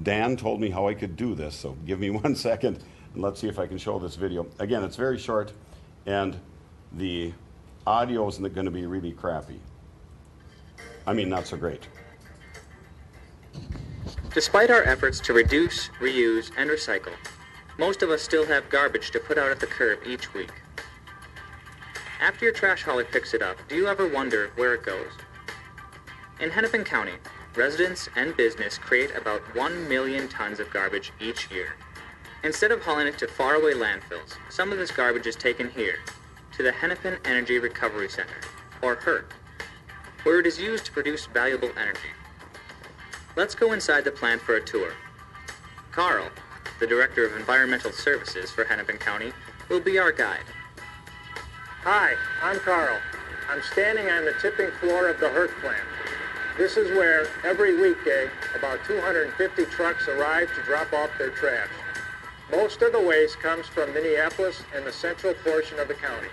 Dan told me how I could do this, so give me 1 second, and let's see if I can show this video. Again, it's very short, and the audio isn't going to be really crappy. I mean, not so great. Despite our efforts to reduce, reuse, and recycle, most of us still have garbage to put out at the curb each week. After your trash hauler picks it up, do you ever wonder where it goes? In Hennepin County, residents and business create about 1 million tons of garbage each year. Instead of hauling it to faraway landfills, some of this garbage is taken here, to the Hennepin Energy Recovery Center, or HERC, where it is used to produce valuable energy. Let's go inside the plant for a tour. Carl, the Director of Environmental Services for Hennepin County, will be our guide. Hi, I'm Carl. I'm standing on the tipping floor of the HERC plant. This is where, every weekday, about 250 trucks arrive to drop off their trash. Most of the waste comes from Minneapolis and the central portion of the county.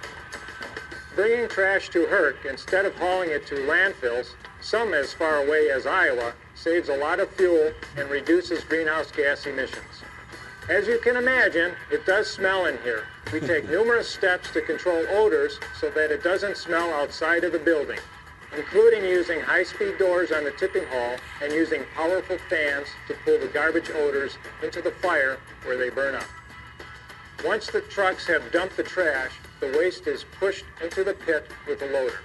Bringing trash to HERC instead of hauling it to landfills, some as far away as Iowa, saves a lot of fuel and reduces greenhouse gas emissions. As you can imagine, it does smell in here. We take numerous steps to control odors so that it doesn't smell outside of the building, including using high-speed doors on the tipping hall and using powerful fans to pull the garbage odors into the fire where they burn up. Once the trucks have dumped the trash, the waste is pushed into the pit with a loader.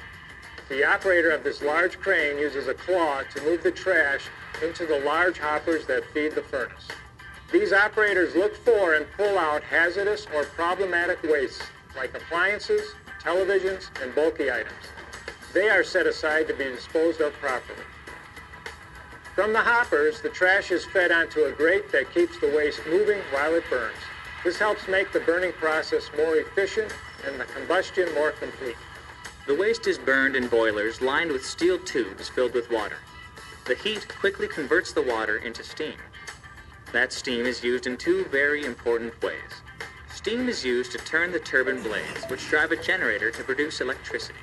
The operator of this large crane uses a claw to move the trash into the large hoppers that feed the furnace. These operators look for and pull out hazardous or problematic wastes like appliances, televisions, and bulky items. They are set aside to be disposed of properly. From the hoppers, the trash is fed onto a grate that keeps the waste moving while it burns. This helps make the burning process more efficient and the combustion more complete. The waste is burned in boilers lined with steel tubes filled with water. The heat quickly converts the water into steam. That steam is used in two very important ways. Steam is used to turn the turbine blades, which drive a generator to produce electricity.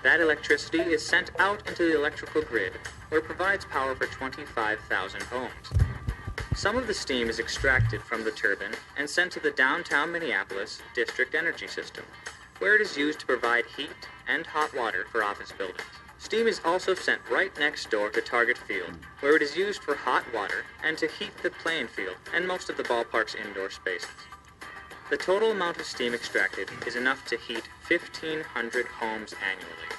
That electricity is sent out into the electrical grid, where it provides power for 25,000 homes. Some of the steam is extracted from the turbine and sent to the downtown Minneapolis district energy system, where it is used to provide heat and hot water for office buildings. Steam is also sent right next door to Target Field, where it is used for hot water and to heat the playing field and most of the ballpark's indoor spaces. The total amount of steam extracted is enough to heat 1,500 homes annually.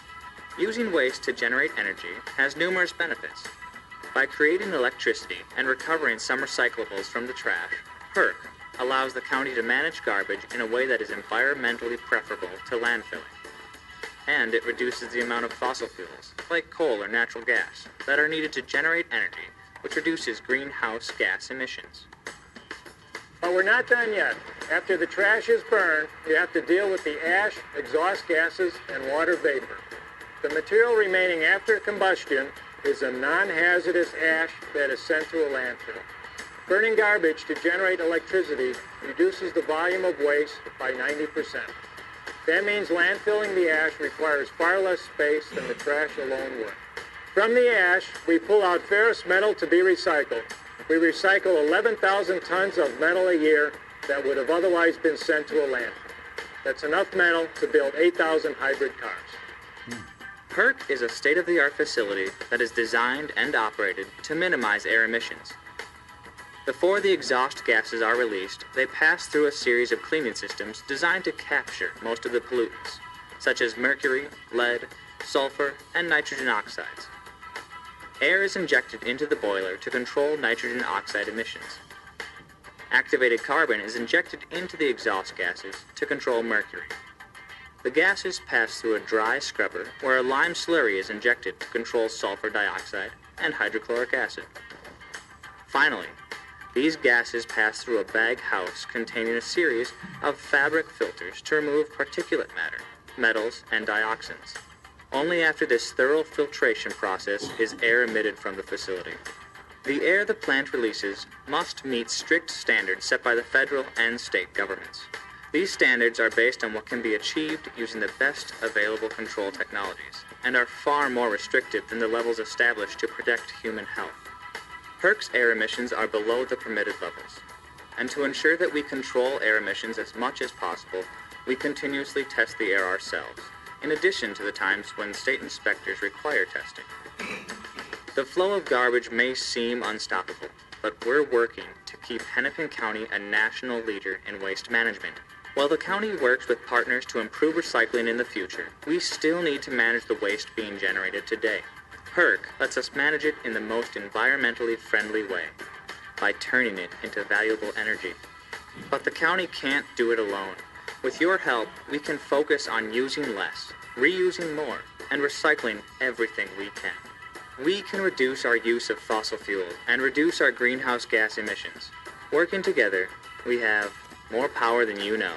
Using waste to generate energy has numerous benefits. By creating electricity and recovering some recyclables from the trash, HERC allows the county to manage garbage in a way that is environmentally preferable to landfilling. And it reduces the amount of fossil fuels, like coal or natural gas, that are needed to generate energy, which reduces greenhouse gas emissions. But we're not done yet. After the trash is burned, you have to deal with the ash, exhaust gases, and water vapor. The material remaining after combustion is a non-hazardous ash that is sent to a landfill. Burning garbage to generate electricity reduces the volume of waste by 90%. That means landfilling the ash requires far less space than the trash alone would. From the ash, we pull out ferrous metal to be recycled. We recycle 11,000 tons of metal a year that would have otherwise been sent to a landfill. That's enough metal to build 8,000 hybrid cars. HERC is a state-of-the-art facility that is designed and operated to minimize air emissions. Before the exhaust gases are released, they pass through a series of cleaning systems designed to capture most of the pollutants, such as mercury, lead, sulfur, and nitrogen oxides. Air is injected into the boiler to control nitrogen oxide emissions. Activated carbon is injected into the exhaust gases to control mercury. The gases pass through a dry scrubber where a lime slurry is injected to control sulfur dioxide and hydrochloric acid. Finally, these gases pass through a bag house containing a series of fabric filters to remove particulate matter, metals, and dioxins. Only after this thorough filtration process is air emitted from the facility. The air the plant releases must meet strict standards set by the federal and state governments. These standards are based on what can be achieved using the best available control technologies and are far more restrictive than the levels established to protect human health. HERC's air emissions are below the permitted levels, and to ensure that we control air emissions as much as possible, we continuously test the air ourselves, in addition to the times when state inspectors require testing. The flow of garbage may seem unstoppable, but we're working to keep Hennepin County a national leader in waste management. While the county works with partners to improve recycling in the future, we still need to manage the waste being generated today. HERC lets us manage it in the most environmentally friendly way, by turning it into valuable energy. But the county can't do it alone. With your help, we can focus on using less, reusing more, and recycling everything we can. We can reduce our use of fossil fuels and reduce our greenhouse gas emissions. Working together, we have more power than you know.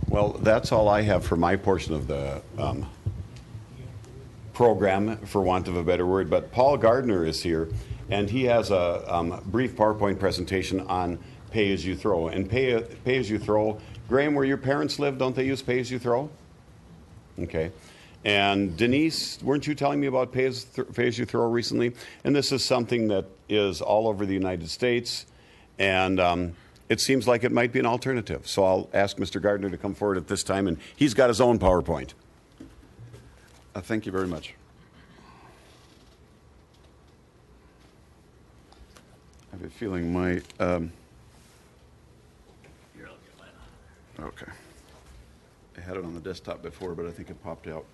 Well, that's all I have for my portion of the program, for want of a better word. But Paul Gardner is here, and he has a brief PowerPoint presentation on pay-as-you-throw. And pay-as-you-throw, Graham, where your parents live, don't they use pay-as-you-throw? Okay. And Denise, weren't you telling me about pay-as-you-throw recently? And this is something that is all over the United States, and it seems like it might be an alternative. So I'll ask Mr. Gardner to come forward at this time, and he's got his own PowerPoint. Thank you very much. I have a feeling my... Okay. I had it on the desktop before, but I think it popped out.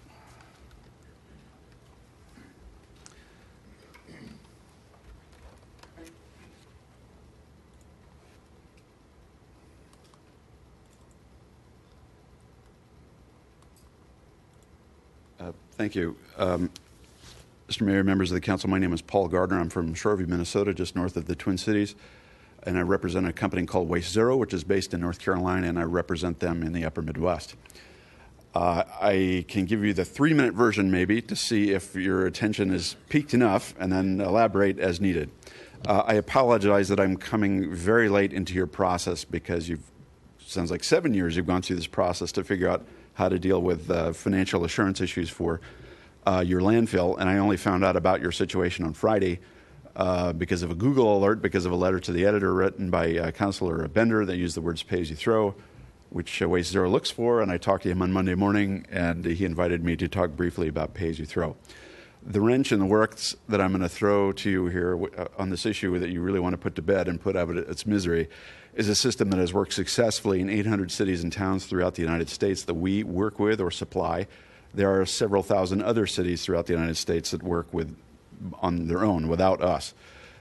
Thank you. Mr. Mayor, members of the council, my name is Paul Gardner. I'm from Shoreview, Minnesota, just north of the Twin Cities, and I represent a company called Waste Zero, which is based in North Carolina, and I represent them in the upper Midwest. I can give you the 3-minute version maybe to see if your attention is piqued enough, and then elaborate as needed. I apologize that I'm coming very late into your process because sounds like 7 years you've gone through this process to figure out how to deal with financial assurance issues for your landfill, and I only found out about your situation on Friday because of a Google alert, because of a letter to the editor written by Councilor Bender that used the words pay-as-you-throw, which Waste Zero looks for, and I talked to him on Monday morning, and he invited me to talk briefly about pay-as-you-throw. The wrench in the works that I'm going to throw to you here on this issue that you really want to put to bed and put out of its misery is a system that has worked successfully in 800 cities and towns throughout the United States that we work with or supply. There are several thousand other cities throughout the United States that work with on their own without us.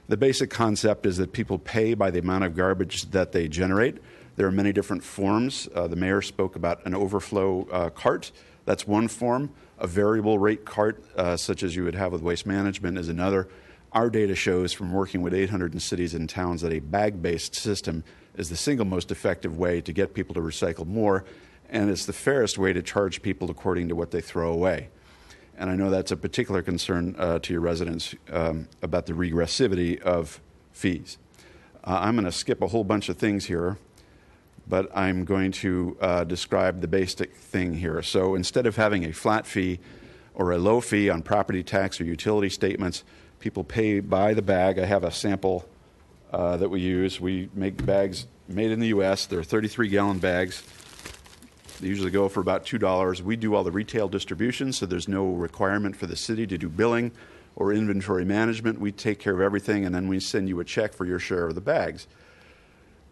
The basic concept is that people pay by the amount of garbage that they generate. There are many different forms. The mayor spoke about an overflow cart. That's one form. A variable rate cart, such as you would have with waste management, is another. Our data shows from working with 800 cities and towns that a bag-based system is the single most effective way to get people to recycle more, and it's the fairest way to charge people according to what they throw away. And I know that's a particular concern to your residents about the regressivity of fees. I'm going to skip a whole bunch of things here, but I'm going to describe the basic thing here. So instead of having a flat fee or a low fee on property tax or utility statements, people pay by the bag. I have a sample that we use. We make bags made in the U.S. They're 33-gallon bags. They usually go for about $2. We do all the retail distribution, so there's no requirement for the city to do billing or inventory management. We take care of everything, and then we send you a check for your share of the bags.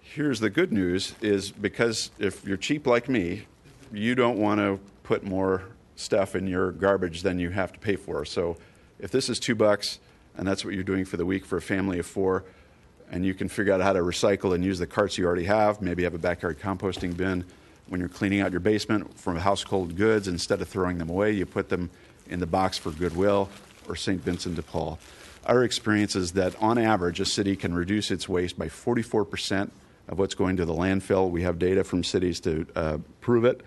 Here's the good news is because if you're cheap like me, you don't want to put more stuff in your garbage than you have to pay for. So if this is $2 and that's what you're doing for the week for a family of 4, and you can figure out how to recycle and use the carts you already have, maybe have a backyard composting bin. When you're cleaning out your basement from household goods, instead of throwing them away, you put them in the box for Goodwill or St. Vincent de Paul. Our experience is that on average, a city can reduce its waste by 44% of what's going to the landfill. We have data from cities to prove it.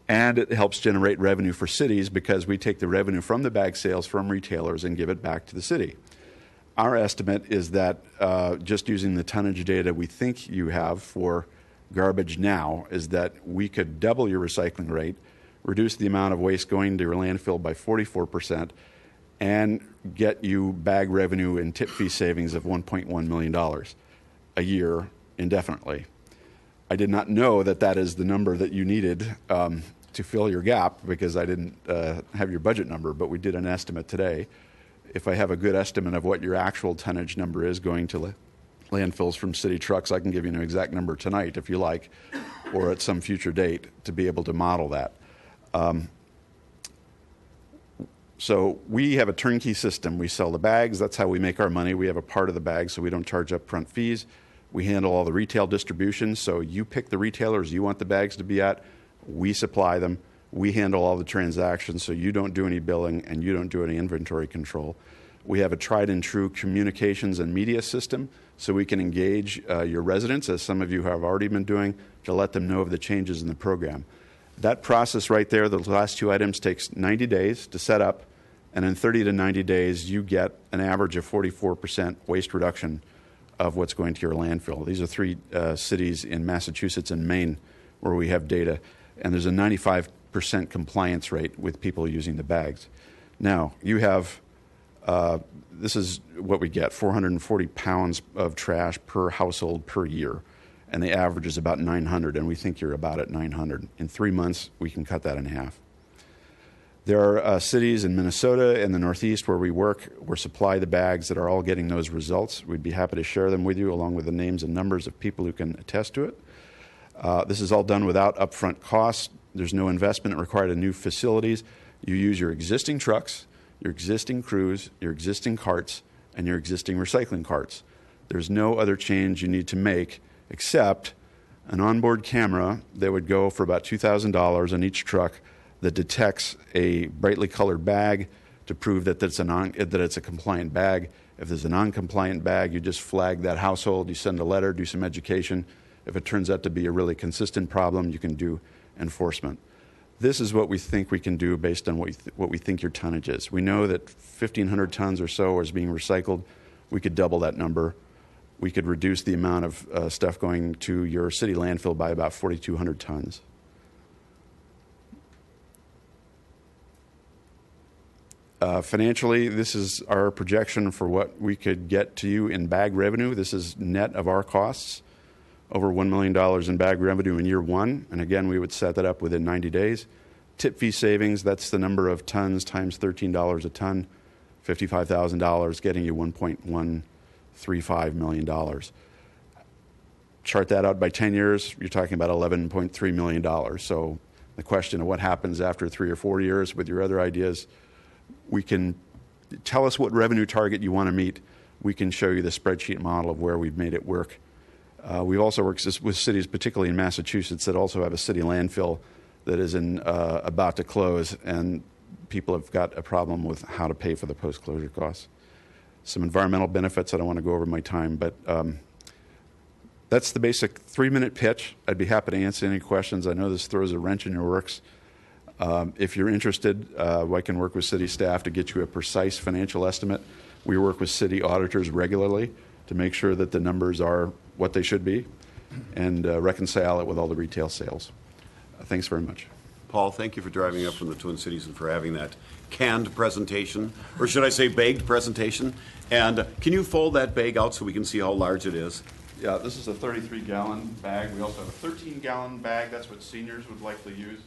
And it helps generate revenue for cities because we take the revenue from the bag sales from retailers and give it back to the city. Our estimate is that just using the tonnage data we think you have for garbage now is that we could double your recycling rate, reduce the amount of waste going to your landfill by 44%, and get you bag revenue and tip fee savings of $1.1 million a year indefinitely. I did not know that that is the number that you needed to fill your gap because I didn't have your budget number, but we did an estimate today. If I have a good estimate of what your actual tonnage number is going to landfills from city trucks. I can give you an exact number tonight if you like, or at some future date to be able to model that. So we have a turnkey system. We sell the bags. That's how we make our money. We have a part of the bag, so we don't charge upfront fees. We handle all the retail distribution. So you pick the retailers you want the bags to be at. We supply them. We handle all the transactions, so you don't do any billing and you don't do any inventory control. We have a tried and true communications and media system, so we can engage your residents, as some of you have already been doing, to let them know of the changes in the program. That process right there, the last two items, takes 90 days to set up. And in 30 to 90 days, you get an average of 44% waste reduction of what's going to your landfill. These are three cities in Massachusetts and Maine where we have data. And there's a 95% compliance rate with people using the bags. Now, you have, this is what we get, 440 pounds of trash per household per year. And the average is about 900, and we think you're about at 900. In 3 months, we can cut that in half. There are cities in Minnesota and the Northeast where we work, where supply the bags that are all getting those results. We'd be happy to share them with you, along with the names and numbers of people who can attest to it. This is all done without upfront costs. There's no investment required in new facilities. You use your existing trucks, your existing crews, your existing carts, and your existing recycling carts. There's no other change you need to make except an onboard camera that would go for about $2,000 on each truck that detects a brightly colored bag to prove that it's a compliant bag. If there's a non-compliant bag, you just flag that household, you send a letter, do some education. If it turns out to be a really consistent problem, you can do enforcement. This is what we think we can do based on what we think your tonnage is. We know that 1,500 tons or so is being recycled. We could double that number. We could reduce the amount of stuff going to your city landfill by about 4,200 tons. Financially, this is our projection for what we could get to you in bag revenue. This is net of our costs, over $1 million in bag revenue in year one. And again, we would set that up within 90 days. Tip fee savings, that's the number of tons times $13 a ton, $55,000, getting you $1.135 million. Chart that out by 10 years, you're talking about $11.3 million. So the question of what happens after 3 or 4 years with your other ideas, we can tell us what revenue target you want to meet. We can show you the spreadsheet model of where we've made it work. We've also worked with cities, particularly in Massachusetts, that also have a city landfill that is about to close, and people have got a problem with how to pay for the post-closure costs. Some environmental benefits. I don't want to go over my time, but that's the basic 3-minute pitch. I'd be happy to answer any questions. I know this throws a wrench in your works. If you're interested, I can work with city staff to get you a precise financial estimate. We work with city auditors regularly to make sure that the numbers are what they should be and reconcile it with all the retail sales. Thanks very much. Paul, thank you for driving up from the Twin Cities and for having that canned presentation, or should I say bagged presentation. And can you fold that bag out so we can see how large it is? Yeah, this is a 33-gallon bag. We also have a 13-gallon bag. That's what seniors would likely use.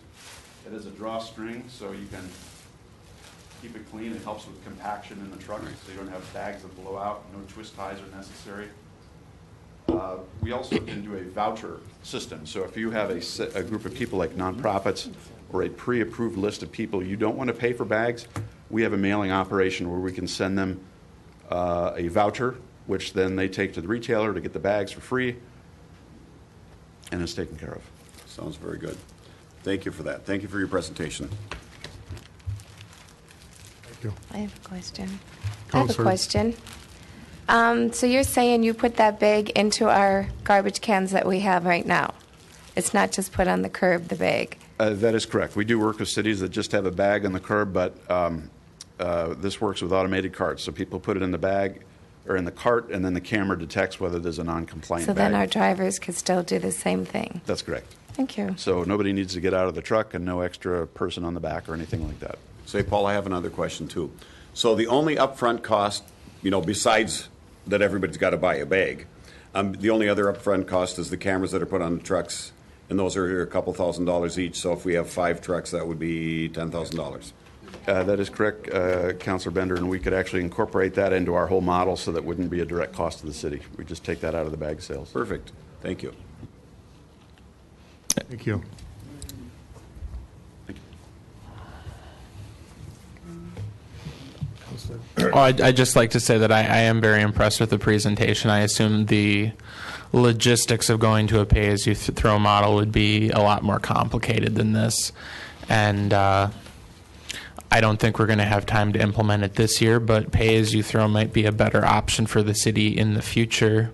It is a drawstring, so you can keep it clean. It helps with compaction in the truck, so you don't have bags that blow out. No twist ties are necessary. We also can do a voucher system. So if you have a group of people like nonprofits or a pre-approved list of people you don't want to pay for bags, we have a mailing operation where we can send them a voucher, which then they take to the retailer to get the bags for free, and it's taken care of. Sounds very good. Thank you for that. Thank you for your presentation. Thank you. I have a question. Counselor. So you're saying you put that bag into our garbage cans that we have right now? It's not just put on the curb, the bag? That is correct. We do work with cities that just have a bag on the curb, but this works with automated carts. So people put it in the bag or in the cart, and then the camera detects whether there's a non-compliant bag. So then our drivers could still do the same thing? That's correct. Thank you. So nobody needs to get out of the truck and no extra person on the back or anything like that. Say, Paul, I have another question too. So the only upfront cost, besides that everybody's got to buy a bag, the only other upfront cost is the cameras that are put on the trucks, and those are a couple $1,000s each. So if we have 5 trucks, that would be $10,000. That is correct, Councilor Bender, and we could actually incorporate that into our whole model so that wouldn't be a direct cost to the city. We just take that out of the bag sales. Perfect. Thank you. Thank you. Oh, I'd just like to say that I am very impressed with the presentation. I assume the logistics of going to a pay-as-you-throw model would be a lot more complicated than this. And I don't think we're going to have time to implement it this year, but pay-as-you-throw might be a better option for the city in the future.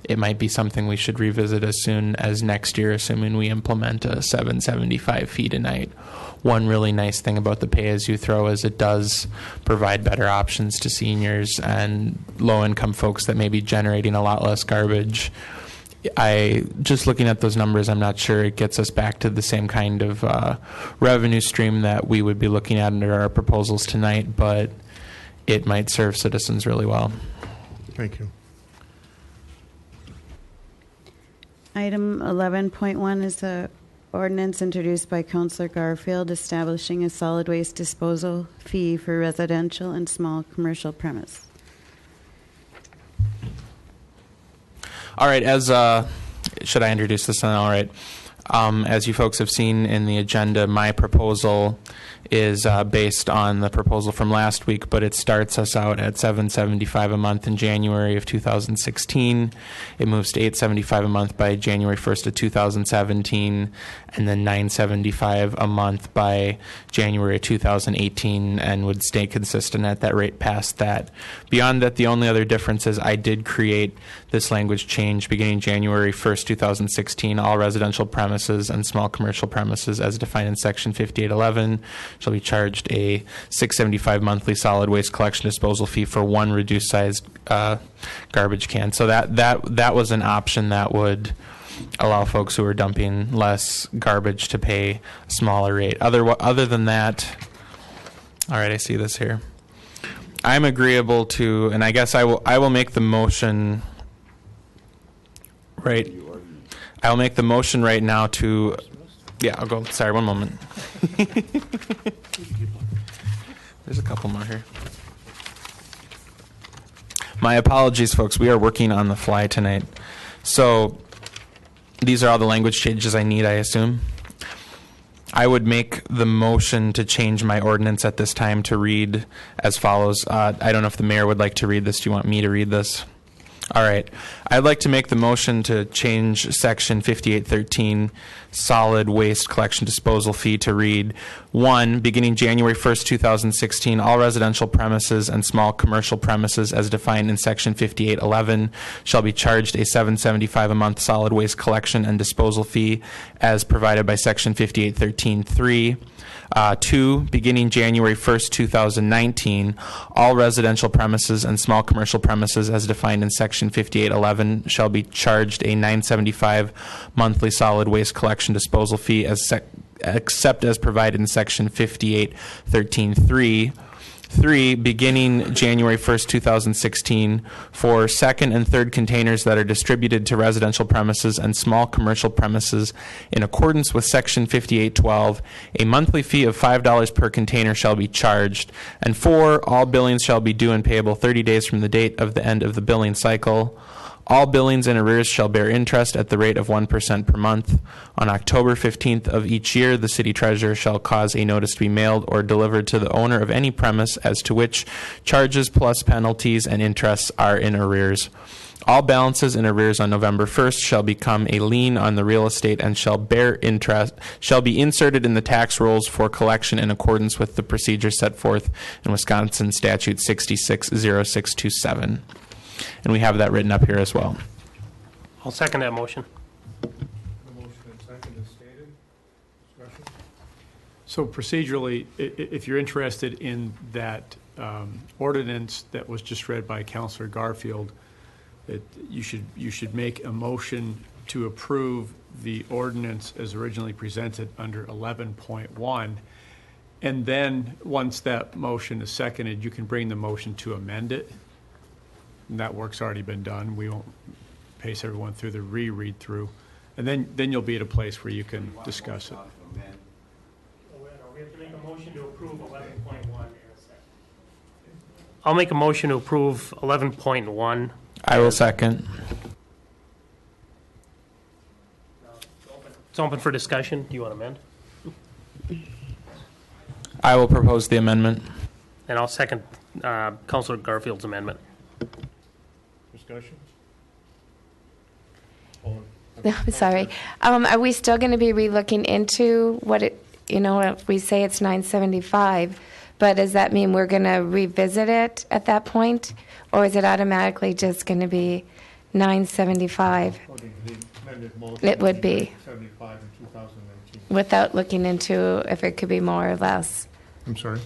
It might be something we should revisit as soon as next year, assuming we implement a 775 feet a night. One really nice thing about the pay-as-you-throw is it does provide better options to seniors and low-income folks that may be generating a lot less garbage. Just looking at those numbers, I'm not sure it gets us back to the same kind of revenue stream that we would be looking at under our proposals tonight, but it might serve citizens really well. Thank you. Item 11.1 is the ordinance introduced by Councillor Garfield establishing a solid waste disposal fee for residential and small commercial premise. All right, should I introduce this then? All right. As you folks have seen in the agenda, my proposal is based on the proposal from last week, but it starts us out at $775 a month in January of 2016. It moves to $875 a month by January 1st of 2017, and then $975 a month by January of 2018, and would stay consistent at that rate past that. Beyond that, the only other difference is I did create this language change beginning January 1st, 2016. All residential premises and small commercial premises as defined in Section 5811 shall be charged a $675 monthly solid waste collection disposal fee for one reduced size garbage can. So that was an option that would allow folks who are dumping less garbage to pay a smaller rate. Other than that, all right, I see this here. I'm agreeable to, and I guess I will make the motion. Right, I will make the motion right now to. Yeah, I'll go. Sorry, one moment. There's a couple more here. My apologies, folks. We are working on the fly tonight. So these are all the language changes I need, I assume. I would make the motion to change my ordinance at this time to read as follows. I don't know if the mayor would like to read this. Do you want me to read this? All right. I'd like to make the motion to change Section 5813 solid waste collection disposal fee to read 1. Beginning January 1st, 2016, all residential premises and small commercial premises as defined in Section 5811 shall be charged a $775 a month solid waste collection and disposal fee as provided by Section 5813.3. 2, beginning January 1st, 2019, all residential premises and small commercial premises as defined in Section 5811 shall be charged a $975 monthly solid waste collection disposal fee except as provided in Section 5813.3. 3, beginning January 1st, 2016, for second and third containers that are distributed to residential premises and small commercial premises in accordance with Section 5812, a monthly fee of $5 per container shall be charged. And 4, all billings shall be due and payable 30 days from the date of the end of the billing cycle. All billings in arrears shall bear interest at the rate of 1% per month. On October 15th of each year, the city treasurer shall cause a notice to be mailed or delivered to the owner of any premise as to which charges plus penalties and interests are in arrears. All balances in arrears on November 1st shall become a lien on the real estate and shall bear interest, shall be inserted in the tax rolls for collection in accordance with the procedure set forth in Wisconsin Statute 660627. And we have that written up here as well. I'll second that motion. The motion and second is stated. Discussion? So procedurally, if you're interested in that ordinance that was just read by Councillor Garfield, you should make a motion to approve the ordinance as originally presented under 11.1. And then once that motion is seconded, you can bring the motion to amend it. And that work's already been done. We won't pace everyone through the reread through. And then you'll be at a place where you can discuss it. We have to make a motion to approve 11.1. I'll make a motion to approve 11.1. I will second. It's open for discussion. Do you want to amend? I will propose the amendment. And I'll second Councilor Garfield's amendment. Discussion? Sorry. Are we still going to be relooking into what it, if we say it's 975, but does that mean we're going to revisit it at that point? Or is it automatically just going to be 975? It would be. 75 in 2019. Without looking into if it could be more or less? I'm sorry?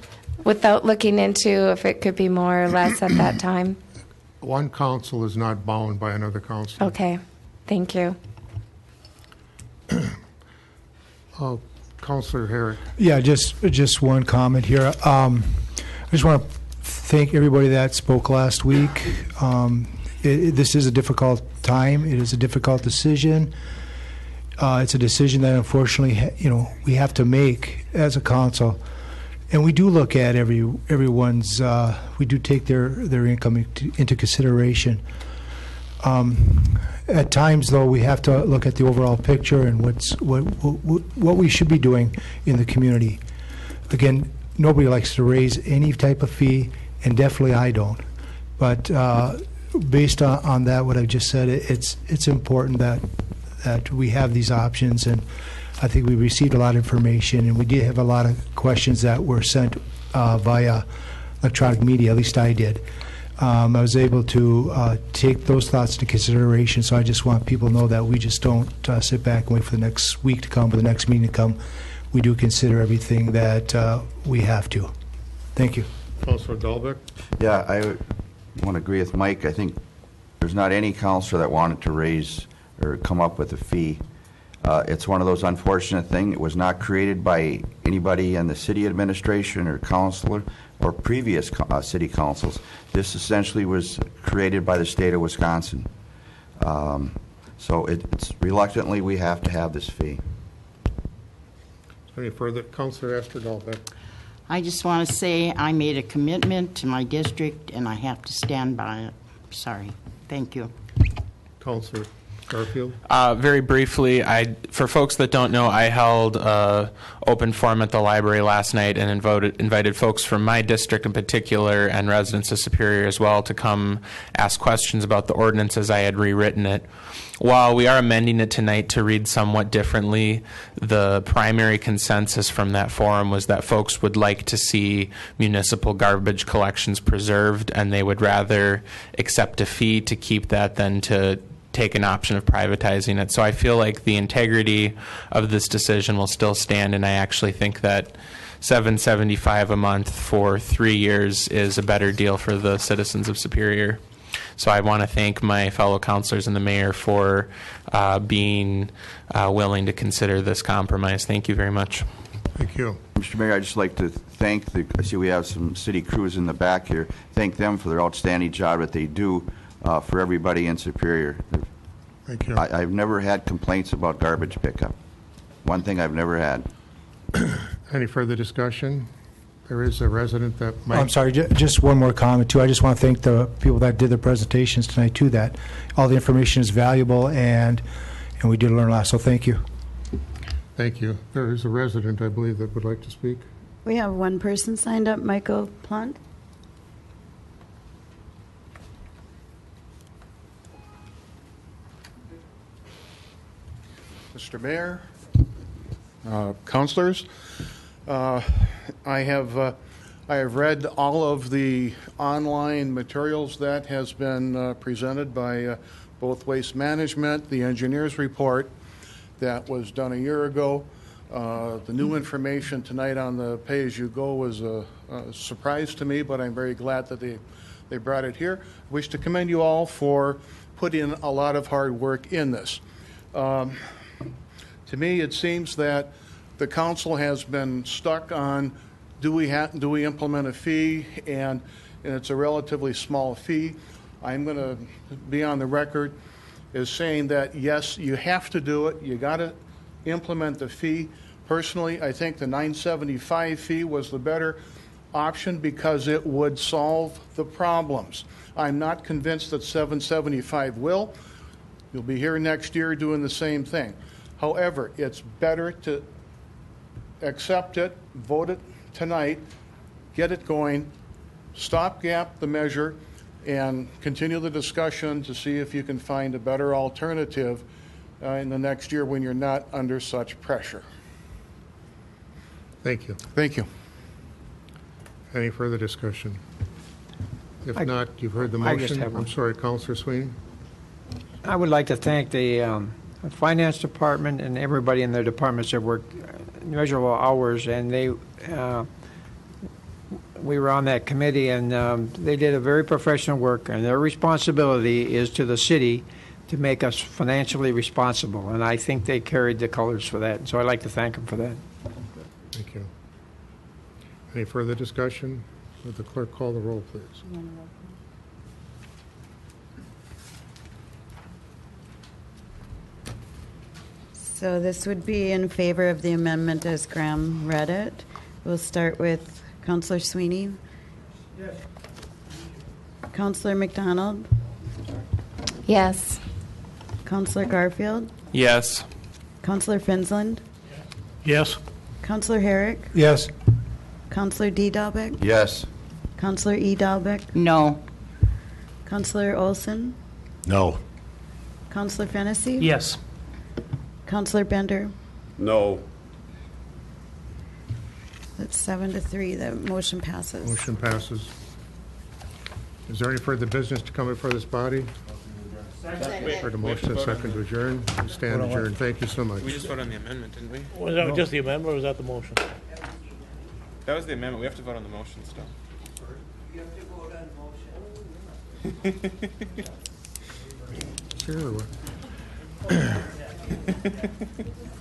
Without looking into if it could be more or less at that time? One council is not bound by another council. Okay. Thank you. Councilor Herrick. Yeah, just one comment here. I just want to thank everybody that spoke last week. This is a difficult time. It is a difficult decision. It's a decision that unfortunately, we have to make as a council. And we do look at everyone's, we do take their income into consideration. At times, though, we have to look at the overall picture and what we should be doing in the community. Again, nobody likes to raise any type of fee, and definitely I don't. But based on that, what I've just said, it's important that we have these options, and I think we received a lot of information, and we did have a lot of questions that were sent via electronic media. At least I did. I was able to take those thoughts into consideration, so I just want people to know that we just don't sit back and wait for the next week to come or the next meeting to come. We do consider everything that we have to. Thank you. Councilor Dahlbeck? Yeah, I want to agree with Mike. I think there's not any councilor that wanted to raise or come up with a fee. It's one of those unfortunate things. It was not created by anybody in the city administration or councilor or previous city councils. This essentially was created by the state of Wisconsin. So it's reluctantly we have to have this fee. Any further? Councilor Esther Dahlbeck. I just want to say I made a commitment to my district, and I have to stand by it. Sorry. Thank you. Councilor Garfield. Very briefly, for folks that don't know, I held an open forum at the library last night and invited folks from my district in particular and residents of Superior as well to come ask questions about the ordinance as I had rewritten it. While we are amending it tonight to read somewhat differently, the primary consensus from that forum was that folks would like to see municipal garbage collections preserved, and they would rather accept a fee to keep that than to take an option of privatizing it. So I feel like the integrity of this decision will still stand, and I actually think that $7.75 a month for 3 years is a better deal for the citizens of Superior. So I want to thank my fellow councilors and the mayor for being willing to consider this compromise. Thank you very much. Thank you. Mr. Mayor, I'd just like to thank I see we have some city crews in the back here. Thank them for their outstanding job that they do for everybody in Superior. Thank you. I've never had complaints about garbage pickup. One thing I've never had. Any further discussion? There is a resident that might... I'm sorry, just one more comment, too. I just want to thank the people that did the presentations tonight, too, that all the information is valuable, and we did learn a lot, so thank you. Thank you. There is a resident, I believe, that would like to speak. We have one person signed up, Michael Plant. Mr. Mayor, councilors, I have read all of the online materials that has been presented by both Waste Management, the engineer's report that was done a year ago. The new information tonight on the pay-as-you-go was a surprise to me, but I'm very glad that they brought it here. I wish to commend you all for putting a lot of hard work in this. To me, it seems that the council has been stuck on do we implement a fee, and it's a relatively small fee. I'm going to be on the record as saying that yes, you have to do it. You got to implement the fee. Personally, I think the $9.75 fee was the better option because it would solve the problems. I'm not convinced that 775 will. You'll be here next year doing the same thing. However, it's better to accept it, vote it tonight, get it going, stopgap the measure, and continue the discussion to see if you can find a better alternative in the next year when you're not under such pressure. Thank you. Thank you. Any further discussion? If I- not, you've heard the I just motion. have one. I'm sorry, Counselor Sweeney. I would like to thank the Finance Department and everybody in their departments that worked measurable hours, and we were on that committee, and they did a very professional work, and their responsibility is to the city to make us financially responsible, and I think they carried the colors for that, so I'd like to thank them for that. Thank you. Any further discussion? Would the clerk call the roll, please? So this would be in favor of the amendment as Graham read it. We'll start with Counselor Sweeney. Yes. Counselor McDonald. Yes. Counselor Garfield. Yes. Counselor Finzland. Yes. Counselor Herrick. Yes. Counselor D. Dahlbeck. Yes. Counselor E. Dahlbeck. No. Counselor Olson. No. Counselor Fennessy. Yes. Counselor Bender. No. That's 7-3. The motion passes. Motion passes. Is there any further business to come before this body? Heard a motion, a second to adjourn. We stand adjourned. Thank you so much. We just voted on the amendment, didn't we? Was that just the amendment, or was that the motion? That was the amendment. We have to vote on the motion still. You have to vote on motion. Sure.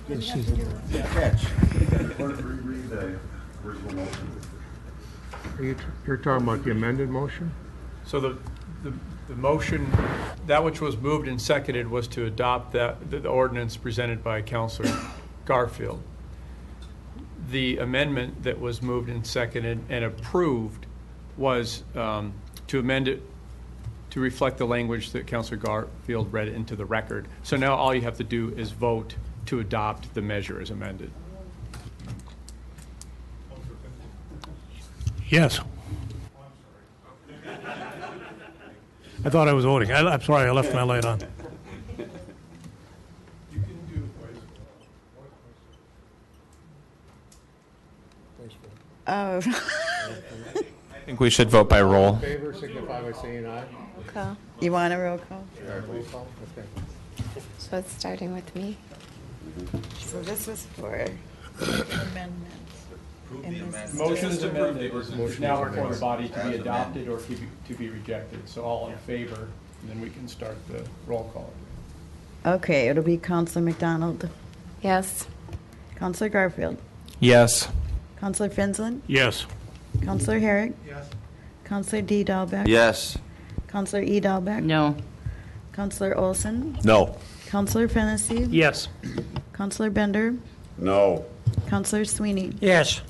This is You're talking about the amended motion? So the motion, that which was moved and seconded was to adopt the ordinance presented by Councilor Garfield. The amendment that was moved and seconded and approved was to amend it to reflect the language that Councilor Garfield read into the record. So now all you have to do is vote to adopt the measure as amended. Yes. I thought I was voting. I'm sorry, I left my light on. Oh. I think we should vote by roll. In favor, signify by saying aye. Call. You want a roll call? Roll call? Okay. So it's starting with me. So this was for amendments. And this is Motion just- is amended, is now before the body to be adopted or to be rejected. So all in favor, and then we can start the roll call. Okay, it'll be Counselor McDonald. Yes. Counselor Garfield. Yes. Counselor Finzland. Yes. Counselor Herrick. Yes. Counselor D. Dahlbeck. Yes. Counselor E. Dahlbeck. No. Counselor Olson. No. Counselor Fennessy. Yes. Counselor Bender. No. Counselor Sweeney. Yes.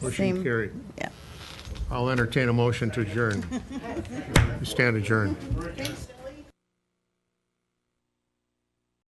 Motion Same. carried. Yeah. I'll entertain a motion to adjourn. We stand adjourned.